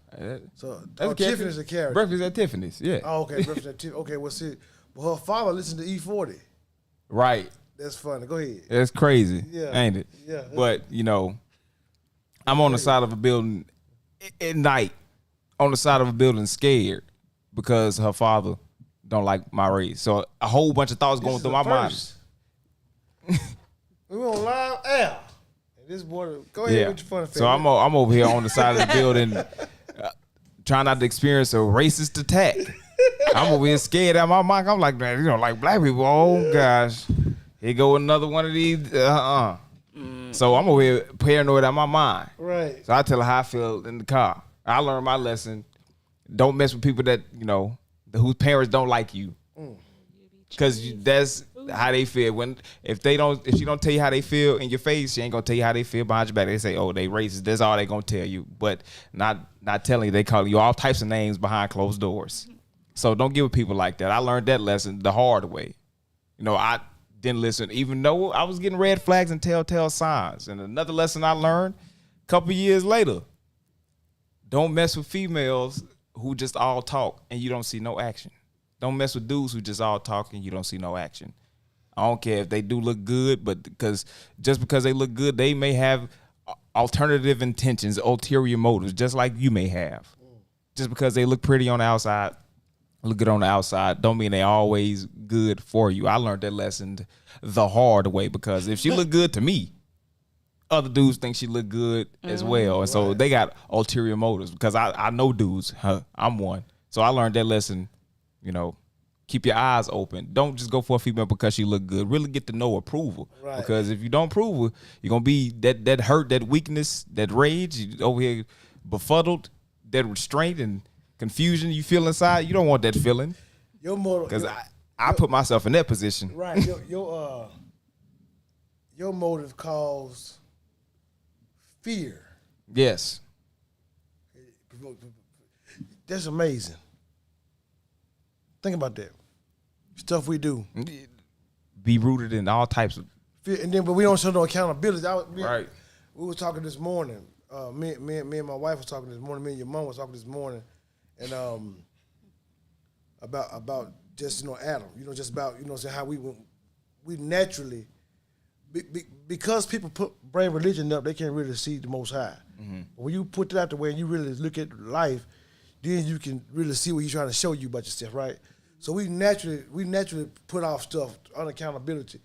So Tiffany's a character. Breakfast at Tiffany's, yeah. Oh, okay. Breakfast at Tiffany. Okay, well, see. But her father listened to E40. Right. That's funny. Go ahead. That's crazy, ain't it? Yeah. But, I'm on the side of a building at night, on the side of a building scared because her father don't like my race. So a whole bunch of thoughts going through my mind. We on live air. This boy, go ahead with your funny face. So I'm over here on the side of the building trying not to experience a racist attack. I'm over here scared out of my mind. I'm like, man, like black people. Oh, gosh. Here go another one of these. So I'm over here paranoid out of my mind. Right. So I tell her how I feel in the car. I learned my lesson. Don't mess with people that, whose parents don't like you. Because that's how they feel. If she don't tell you how they feel in your face, she ain't gonna tell you how they feel behind your back. They say, oh, they racist. That's all they gonna tell you. But not telling you, they call you all types of names behind closed doors. So don't give with people like that. I learned that lesson the hard way. I didn't listen, even though I was getting red flags and telltale signs. And another lesson I learned a couple years later, don't mess with females who just all talk and you don't see no action. Don't mess with dudes who just all talk and you don't see no action. I don't care if they do look good, but just because they look good, they may have alternative intentions, ulterior motives, just like you may have. Just because they look pretty on the outside, look good on the outside, don't mean they always good for you. I learned that lesson the hard way because if she look good to me, other dudes think she look good as well. And so they got ulterior motives because I know dudes. I'm one. So I learned that lesson, keep your eyes open. Don't just go for a female because she look good. Really get to know approval. Right. Because if you don't approve her, you're going to be that hurt, that weakness, that rage, you over here befuddled, that restraint, and confusion you feel inside, you don't want that feeling. Your motive, Because I put myself in that position. right? Your motive caused fear. Yes. That's amazing. Think about that. Stuff we do. Be rooted in all types of. Fear, and then, but we don't show no accountability. Right. We were talking this morning. Me and my wife was talking this morning. Me and your mom was talking this morning, and about just Adam. Just about how we naturally because people bring religion up, they can't really see the Most High. Mm-hmm. When you put that out the way and you really look at life, then you can really see what He's trying to show you about yourself, right? So we naturally put off stuff, unaccountability.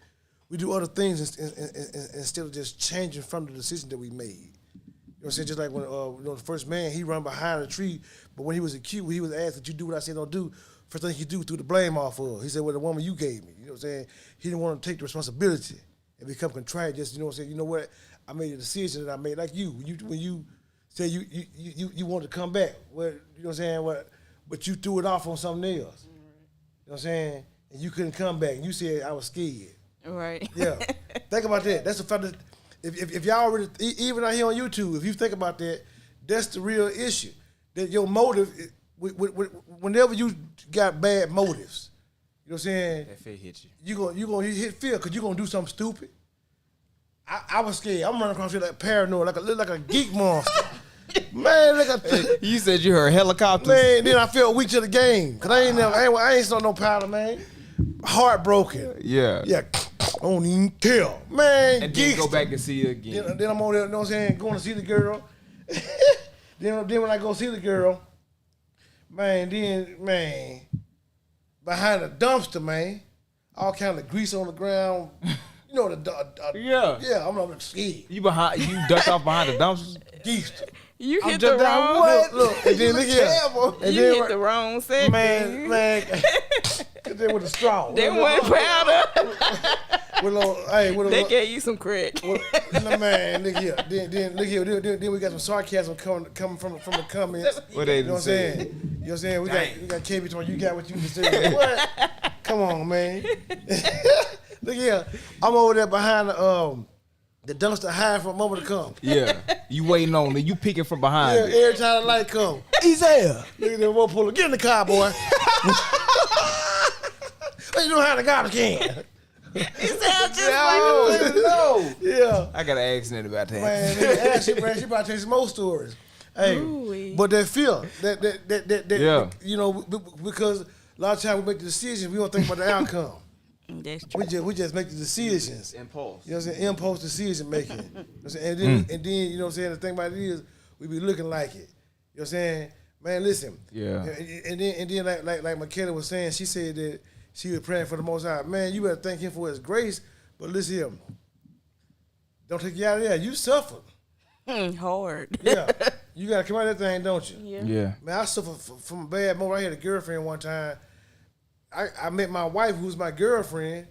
We do other things instead of just changing from the decision that we made. You know what I'm saying? Just like when the first man, he run behind a tree, but when he was accused, he was asked, "Did you do what I said don't do?" First thing he do, threw the blame off of her. He said, "Well, the woman you gave me." You know what I'm saying? He didn't want to take the responsibility and become contrite. Just you know what? I made a decision that I made, like you. When you say you want to come back, well, you know what I'm saying? But you threw it off on something else. You know what I'm saying? And you couldn't come back. And you said I was scared. Right. Yeah. Think about that. That's the fact that if y'all already, even out here on YouTube, if you think about that, that's the real issue. That your motive, whenever you got bad motives, you know what I'm saying? That fear hit you. You gonna hit fear because you're gonna do something stupid. I was scared. I'm running across here like paranoid, like a geek monster. Man, you said you heard helicopters. Man, then I felt weak to the game because I ain't saw no powder, man. Heartbroken. Yeah. Yeah. I don't even care, man. And then go back and see her again. Then I'm on there, you know what I'm saying, going to see the girl. then when I go see the girl, man, behind the dumpster, man, all kind of grease on the ground. You know yeah, I'm scared. You ducked off behind the dumpsters? Geese. You hit the wrong. Look, and then look here. And you hit the wrong set. Man. And then with the straw. They want powder. They gave you some crack. Man, look here. Then look here. Then we got some sarcasm coming from the comments. What they You know what I'm saying? You know what I'm saying? We got KB talking, you got what you deserve. What? Come on, man. Look here. I'm over there behind the dumpster hiding for a moment to come. Yeah. You waiting on it. You picking from behind it. Every time the light come. He's there. Look at that rope puller. Get in the car, boy. What you doing behind the garbage can? It sounds just like Yeah. I got an accident about that. Man, she about to tell you some more stories. Hey, Ooh-wee. but that fear, that Yeah. because a lot of times we make the decisions, we don't think about the outcome. That's true. We just make the decisions. Impulse. You know what I'm saying? Impulse decision making. You know what I'm saying? And then you know what I'm saying, the thing about it is we be looking like it. You know what I'm saying? Man, listen. Yeah. And then like Michaela was saying, she said that she was praying for the Most High. Man, you better thank Him for His grace. But listen here, don't take you out of there. You suffered. Hard. Yeah. You gotta come out of that thing, don't you? Yeah. Man, I suffered from a bad moment. I had a girlfriend one time. I met my wife, who was my girlfriend,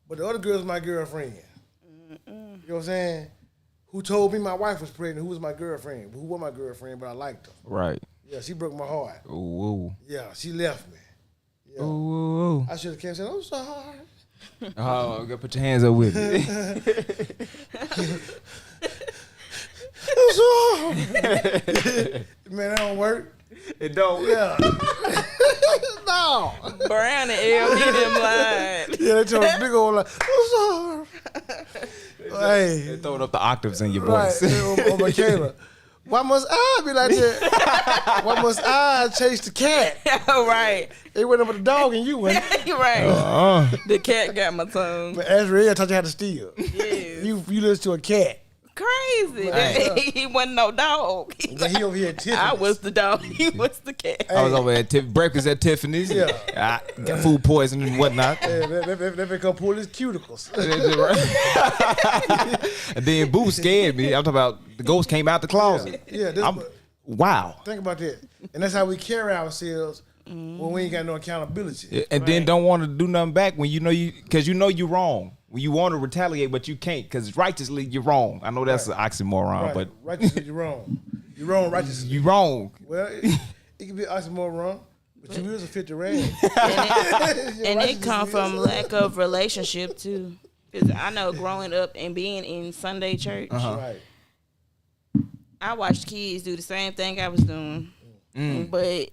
but the other girl was my girlfriend. You know what I'm saying? Who told me my wife was pregnant, who was my girlfriend, who was my girlfriend, but I liked her. Right. Yeah, she broke my heart. Ooh. Yeah, she left me. Yeah. Ooh. I should have came and said, I'm sorry. Oh, you gotta put your hands up with it. I'm sorry. Man, that don't work. It don't. Yeah. No. Brown and LB them lied. Yeah, they told a big old lie. I'm sorry. Hey. They're throwing up the octaves in your Right. voice. Or Michaela. Why must I be like that? Why must I chase the cat? Right. It went up with the dog and you went. Right. The cat got my tongue. But Azrael taught you how to steal. Yes. You listen to a cat. Crazy. Right. He wasn't no dog. But he over here at Tiffany's. I was the dog. He was the cat. I was over at breakfast at Tiffany's. Yeah. I got food poisoning and whatnot. Hey, they come pull his cuticles. And then Boo scared me. I'm talking about the ghost came out the closet. Yeah. Wow. Think about that. And that's how we carry ourselves when we ain't got no accountability. And then don't want to do nothing back when because you know you're wrong. When you want to retaliate, but you can't because righteously you're wrong. I know that's an oxymoron, Right. but Righteously, you're wrong. You're wrong righteously. you're wrong. Well, It could be oxymoron, but you is a 50 rand. And it come from lack of relationship too. Because I know growing up and being in Sunday church, Right. I watched kids do the same thing I was doing. But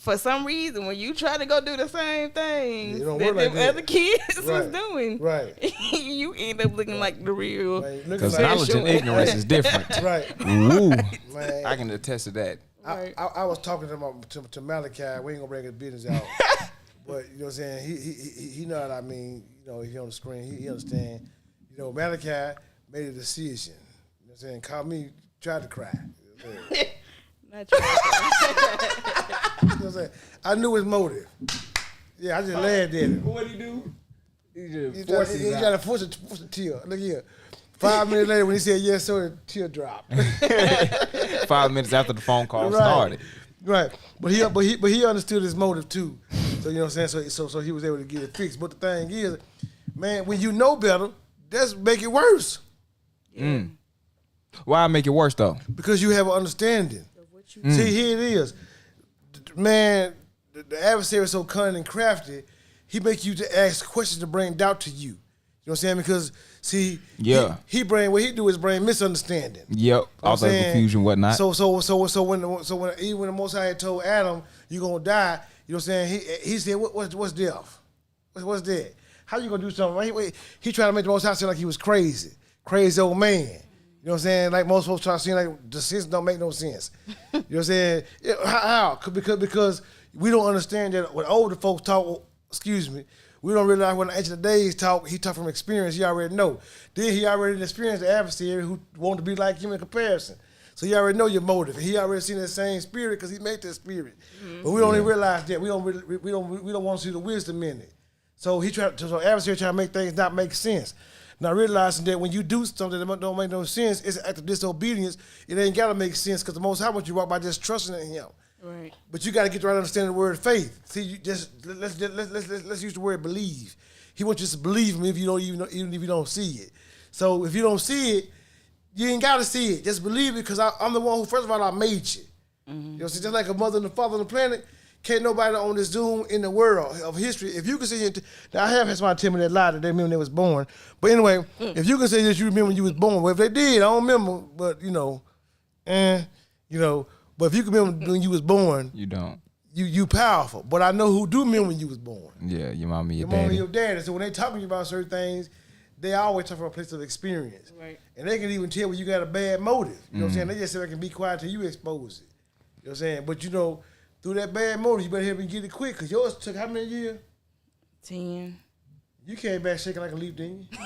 for some reason, when you try to go do the same thing It don't that work like them that. other kids was Right. doing, Right. you end up looking like the real. Man, looking Because like- knowledge and ignorance is different. Right. Woo. Man. I can attest to that. I was talking to Malachi. We ain't gonna bring his business out, but you know what I'm saying. He know what I mean. You know, he on the screen. He understand. You know, Malachi made a decision. You know what I'm saying. Called me, tried to cry. You know what I'm saying? Not true. You know what I'm saying? I knew his motive. Yeah, I just laughed at him. What'd he do? He He tried to force a tear. Look here. 5 minutes later, when he said yes, so the tear dropped. 5 minutes after the phone call Right. started. Right, but he understood his motive too. So you know what I'm saying. So he was able to get it fixed. But the thing is, man, when you know better, that's make it worse Why make it worse though? because you have an understanding. See, here it is, man. The adversary is so cunning and crafty. He make you to ask questions to bring doubt to you. You know what I'm saying? Because see, Yeah. he bring what he do is bring misunderstanding. Yep. You know what I'm Also saying? confusion, whatnot. So when even when the Most High had told Adam, "You gonna die," you know what I'm saying? He said, "What's death? What's that? How you gonna do something?" He tried to make the Most High seem like he was crazy old man. You know what I'm saying? Like most folks try to seem like the sense don't make no sense. You know what I'm saying? How? Because we don't understand that when older folks talk. Excuse me. We don't realize when the Ancient of Days talk, he talk from experience. He already know. Then he already experienced the adversary who want to be like him in comparison. So you already know your motive. He already seen that same spirit because he made that spirit. But we don't even realize that. We don't want to see the wisdom in it. So so adversary trying to make things not make sense. Now realizing that when you do something that don't make no sense, it's an act of disobedience. It ain't gotta make sense because the Most High wants you to walk by just trusting in Him. Right. But you got to get the right understanding of the word faith. See, you just let's use the word believe. He wants you to believe Him if you don't even if you don't see it. So if you don't see it, you ain't got to see it. Just believe it because I'm the one who, first of all, I made you. You know, see, just like a mother and a father on the planet, can't nobody on this Zoom in the world of history. If you can say, now I have had somebody tell me that lie that they remember when they was born. But anyway, if you can say that you remember when you was born, well, if they did, I don't remember. But but if you can remember when you was born, You don't. you powerful. But I know who do remember when you was born. Yeah, your mom and your Your mom and daddy. your daddy. So when they talking to you about certain things, they always talk from a place of experience. Right. And they can even tell when you got a bad motive. You know what I'm saying? They just say they can be quiet till you expose it. You know what I'm saying? But through that bad motive, you better help me get it quick. Because yours took how many years? 10. You came back shaking like a leaf, didn't you?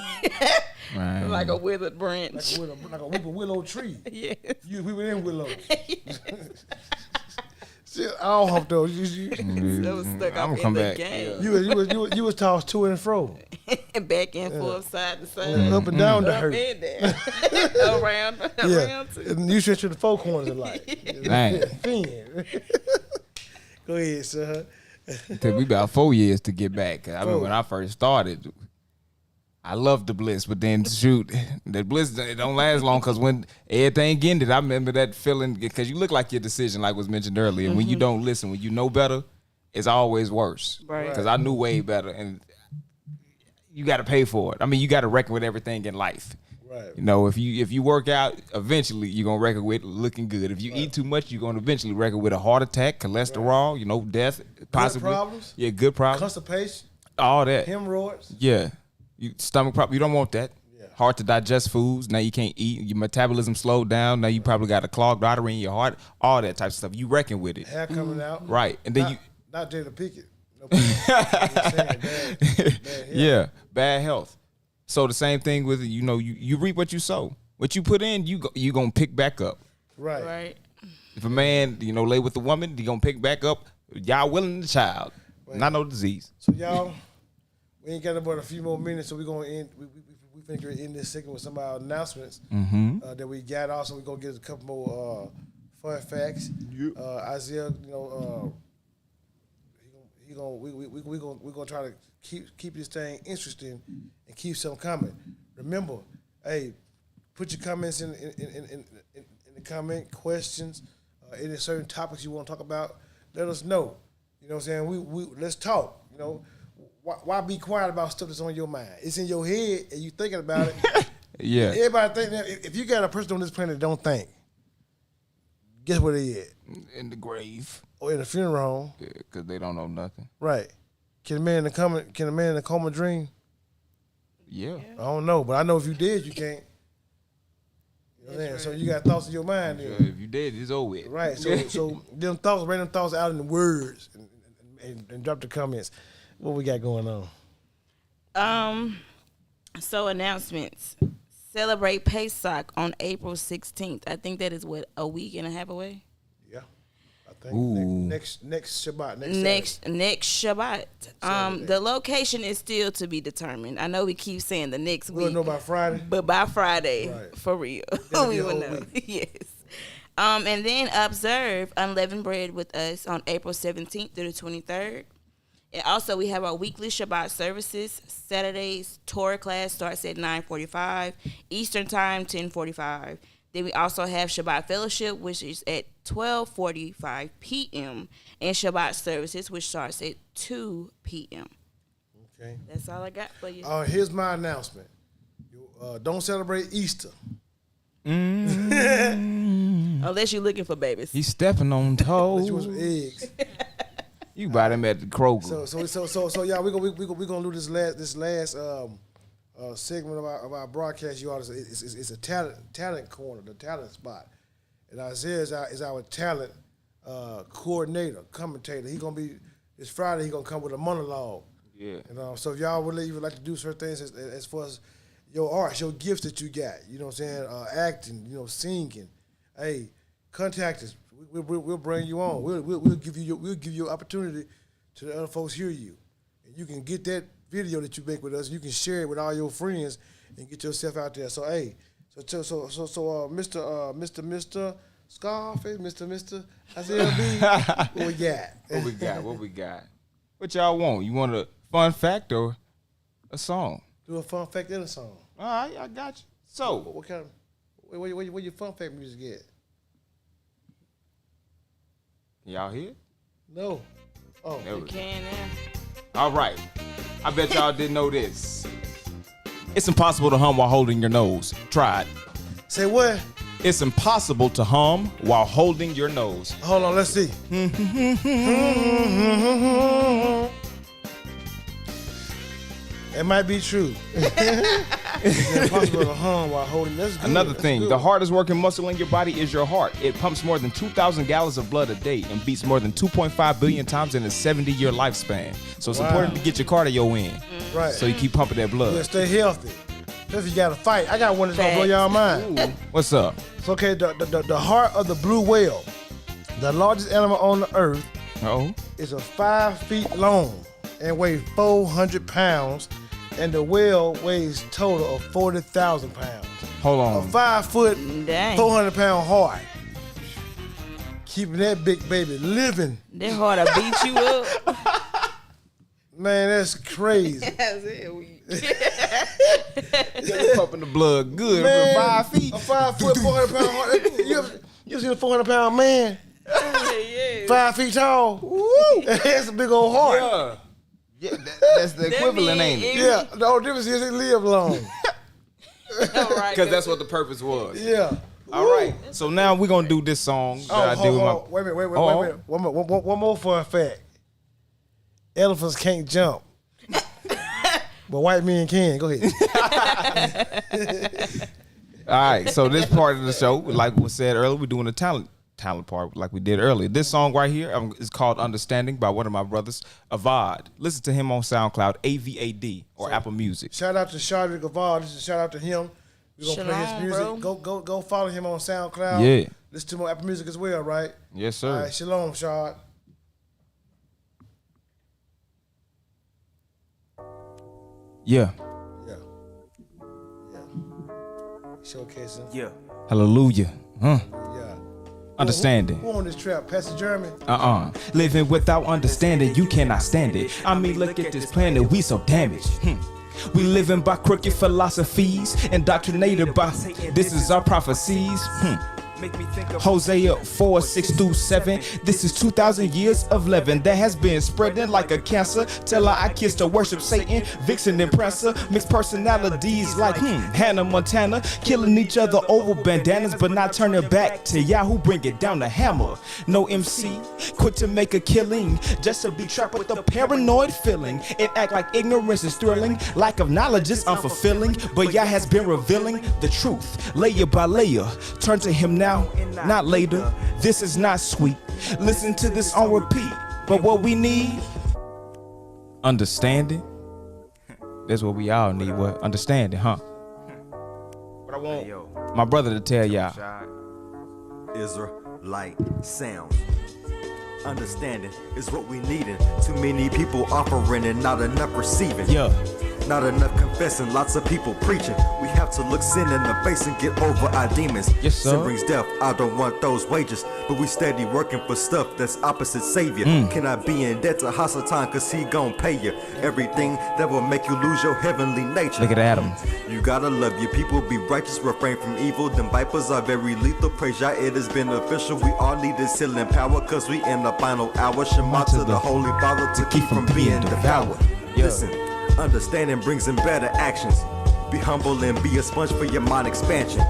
Right. Like a withered branch. Like a weeping willow tree. Yes. We were in willow. See, I don't hope though. That was stuck I'ma up in come the back. game. You was tossed to and fro, Back and forth, side to side. up and down the Up hurt. and down. around Yeah, too. and you stretch to the four corners of life. Dang. Fin. Go ahead, son. It took me about 4 years to get back. I mean, 4. when I first started, I loved the bliss, but then shoot, the bliss it don't last long because when everything ended, I remember that feeling because you look like your decision, like was mentioned earlier. When you don't listen, when you know better, it's always worse. Right. Because I knew way better, and you got to pay for it. I mean, you got to reckon with everything in life. Right. You know, if you work out, eventually you're gonna reckon with looking good. If you eat too much, you're gonna eventually reckon with a heart attack, cholesterol, death, possibly. problems. Yeah, good problems. Constipation, All that. hemorrhoids. Yeah. Stomach problem. You don't want that. Yeah. Hard to digest foods. Now you can't eat. Your metabolism slowed down. Now you probably got a clogged artery in your heart. All that type of stuff. You reckon with it. Hair coming out. Right. And then Not Jada Pickett. No, bad yeah, bad health. So the same thing with you reap what you sow. What you put in, you gonna pick back up. Right. Right. If a man, lay with a woman, he gonna pick back up. Y'all willing the child, not no disease. So y'all, we ain't got about a few more minutes, so we're gonna end. We finna end this segment with some of our announcements that we got. Also, we're gonna get a couple more fun facts. Isaiah, we're gonna try to keep this thing interesting and keep some coming. Remember, hey, put your comments in the comment questions. Any certain topics you want to talk about, let us know. You know what I'm saying? We let's talk. You know, why be quiet about stuff that's on your mind? It's in your head and you thinking about it. Yeah. Everybody think that if you got a person on this planet that don't think, guess where they at? In the grave. Or in a funeral home. Yeah, because they don't know nothing. Right. Can a man in a coma dream? Yeah. I don't know, but I know if you did, you can't. You know what I'm saying? So you got thoughts in your mind then. If you did, it's over with. Right. So them thoughts, random thoughts out in the words and drop the comments. What we got going on? So announcements. Celebrate Pesach on April 16th. I think that is a week and a half away. Yeah. I think Ooh. next Shabbat. Next Shabbat. Saturday. The location is still to be determined. I know we keep saying the next We'll week. know by Friday. But by Friday, Right. for real, That'll be we a will whole know. week. Yes. And then observe unleavened bread with us on April 17th through the 23rd. And also, we have our weekly Shabbat services. Saturdays, Torah class starts at 9:45, Eastern Time, 10:45. Then we also have Shabbat fellowship, which is at 12:45 p.m. and Shabbat services, which starts at 2 p.m. Okay. That's all I got for you. Here's my announcement. Don't celebrate Easter. Unless you're looking for babies. He's stepping on Unless toes. you want some eggs. You buy them at the Kroger. So y'all, we gonna do this last segment of our broadcast. You all, it's a talent corner, the talent spot, and Isaiah is our talent coordinator, commentator. He gonna be this Friday. He gonna come with a monologue. Yeah. And so if y'all would even like to do certain things as far as your arts, your gifts that you got, you know what I'm saying, acting, you know, singing. Hey, contact us. We'll bring you on. We'll give you an opportunity to the other folks hear you, and you can get that video that you make with us. You can share it with all your friends and get yourself out there. So hey, Mr. Scarface, Mr. Isaiah B, what we got? What we got? What y'all want? You want a fun fact or a song? Do a fun fact and a song. All right, I got you. So, What kind of where your fun fact music at? y'all here? No. Oh. There we You go. can now. All right. I bet y'all didn't know this. It's impossible to hum while holding your nose. Try it. Say what? It's impossible to hum while holding your nose. Hold on, let's see. It might be true. It's impossible to hum while holding. That's good. Another That's thing, good. the hardest working muscle in your body is your heart. It pumps more than 2,000 gallons of blood a day and beats more than 2.5 billion times in a 70-year lifespan. So it's Wow. important to get your cardio in. Right. So you keep pumping that Yeah, blood. stay healthy. If you got to fight, I got one that's gonna blow y'all mind. What's up? It's okay. The heart of the blue whale, the largest animal on the earth, Oh, is 5 feet long and weighs 400 pounds, and the whale weighs total of 40,000 pounds. hold A on. 5 foot, Dang. 400 pound heart. Keeping that big baby living. That hard to beat you up. Man, that's crazy. That's it. You're pumping the blood good. Man, 5 feet. A 5 foot, 400 pound heart. You ever seen a 400 pound man? Yeah. 5 feet tall. Woo! That's a big old heart. Yeah. Yeah, that's the equivalent, ain't it? Yeah, the only difference is it live long. Because that's what the purpose was. Yeah. All right. So now we're going to do this song that I do with my... Wait a minute, wait a Oh. minute. One more fun fact. Elephants can't jump. But white men can. Go ahead. All right. So this part of the show, like was said earlier, we're doing a talent part like we did earlier. This song right here is called Understanding by one of my brothers, Avad. Listen to him on SoundCloud, AVAD, or Apple Music. Shout out to Shardrick Gaval. This is a shout out to him. We're going to play his Shalom, music. bro. Go follow him on SoundCloud. Yeah. Listen to him on Apple Music as well, right? Yes, All sir. right, shalom, Shard. Yeah. Yeah. Showcasing. Yeah. Hallelujah. Huh. Yeah. Understanding. Who on this trap? Pastor Jeremy? Living without understanding, you cannot stand it. I mean, look at this planet, we so damaged. We living by crooked philosophies, indoctrinated by this is our prophecies. Hosea 4:6-7. This is 2,000 years of leaven that has been spreading like a cancer. Tell her I kissed her, worship Satan, vixen and prancer. Mixed personalities like Hannah Montana, killing each other over bandanas, but not turning back to Yahoo. Bring it down the hammer. No MC, quick to make a killing, just to be trapped with the paranoid feeling. It act like ignorance is thrilling, lack of knowledge is unfulfilling, but Yah has been revealing the truth, layer by layer. Turn to him now, not later. This is not sweet. Listen to this on repeat. But what we need, understanding. That's what we all need. What? Understanding, huh? But I want my brother to tell y'all. Israelite sound. Understanding is what we needin'. Too many people offering and not enough receiving. Yeah. Not enough confessing, lots of people preaching. We have to look sin in the face and get over our demons. Yes, sir. Sin brings death, I don't want those wages. But we steady working for stuff that's opposite savior. Can I be in debt to Hasatan cause he gon' pay you everything that will make you lose your heavenly nature. Look at Adam. You gotta love your people, be righteous, refrain from evil. Them vipers are very lethal, praise Yah, it has been official. We all need this healing power cause we in the final hour. Shema to the Holy Father to keep from being devoured. Listen, understanding brings in better actions. Be humble and be a sponge for your mind expansion.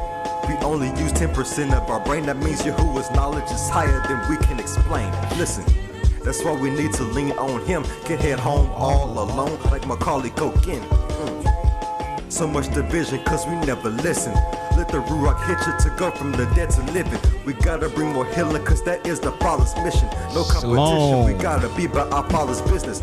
We only use 10% of our brain, that means Yahuwah's knowledge is higher than we can explain. Listen, that's why we need to lean on him. Can't head home all alone like Macaulay Culkin. So much division cause we never listen. Let the Ruach hit you to go from the dead to living. We gotta bring more healing cause that is the Father's mission. No competition, Shalom. we gotta be about our Father's business.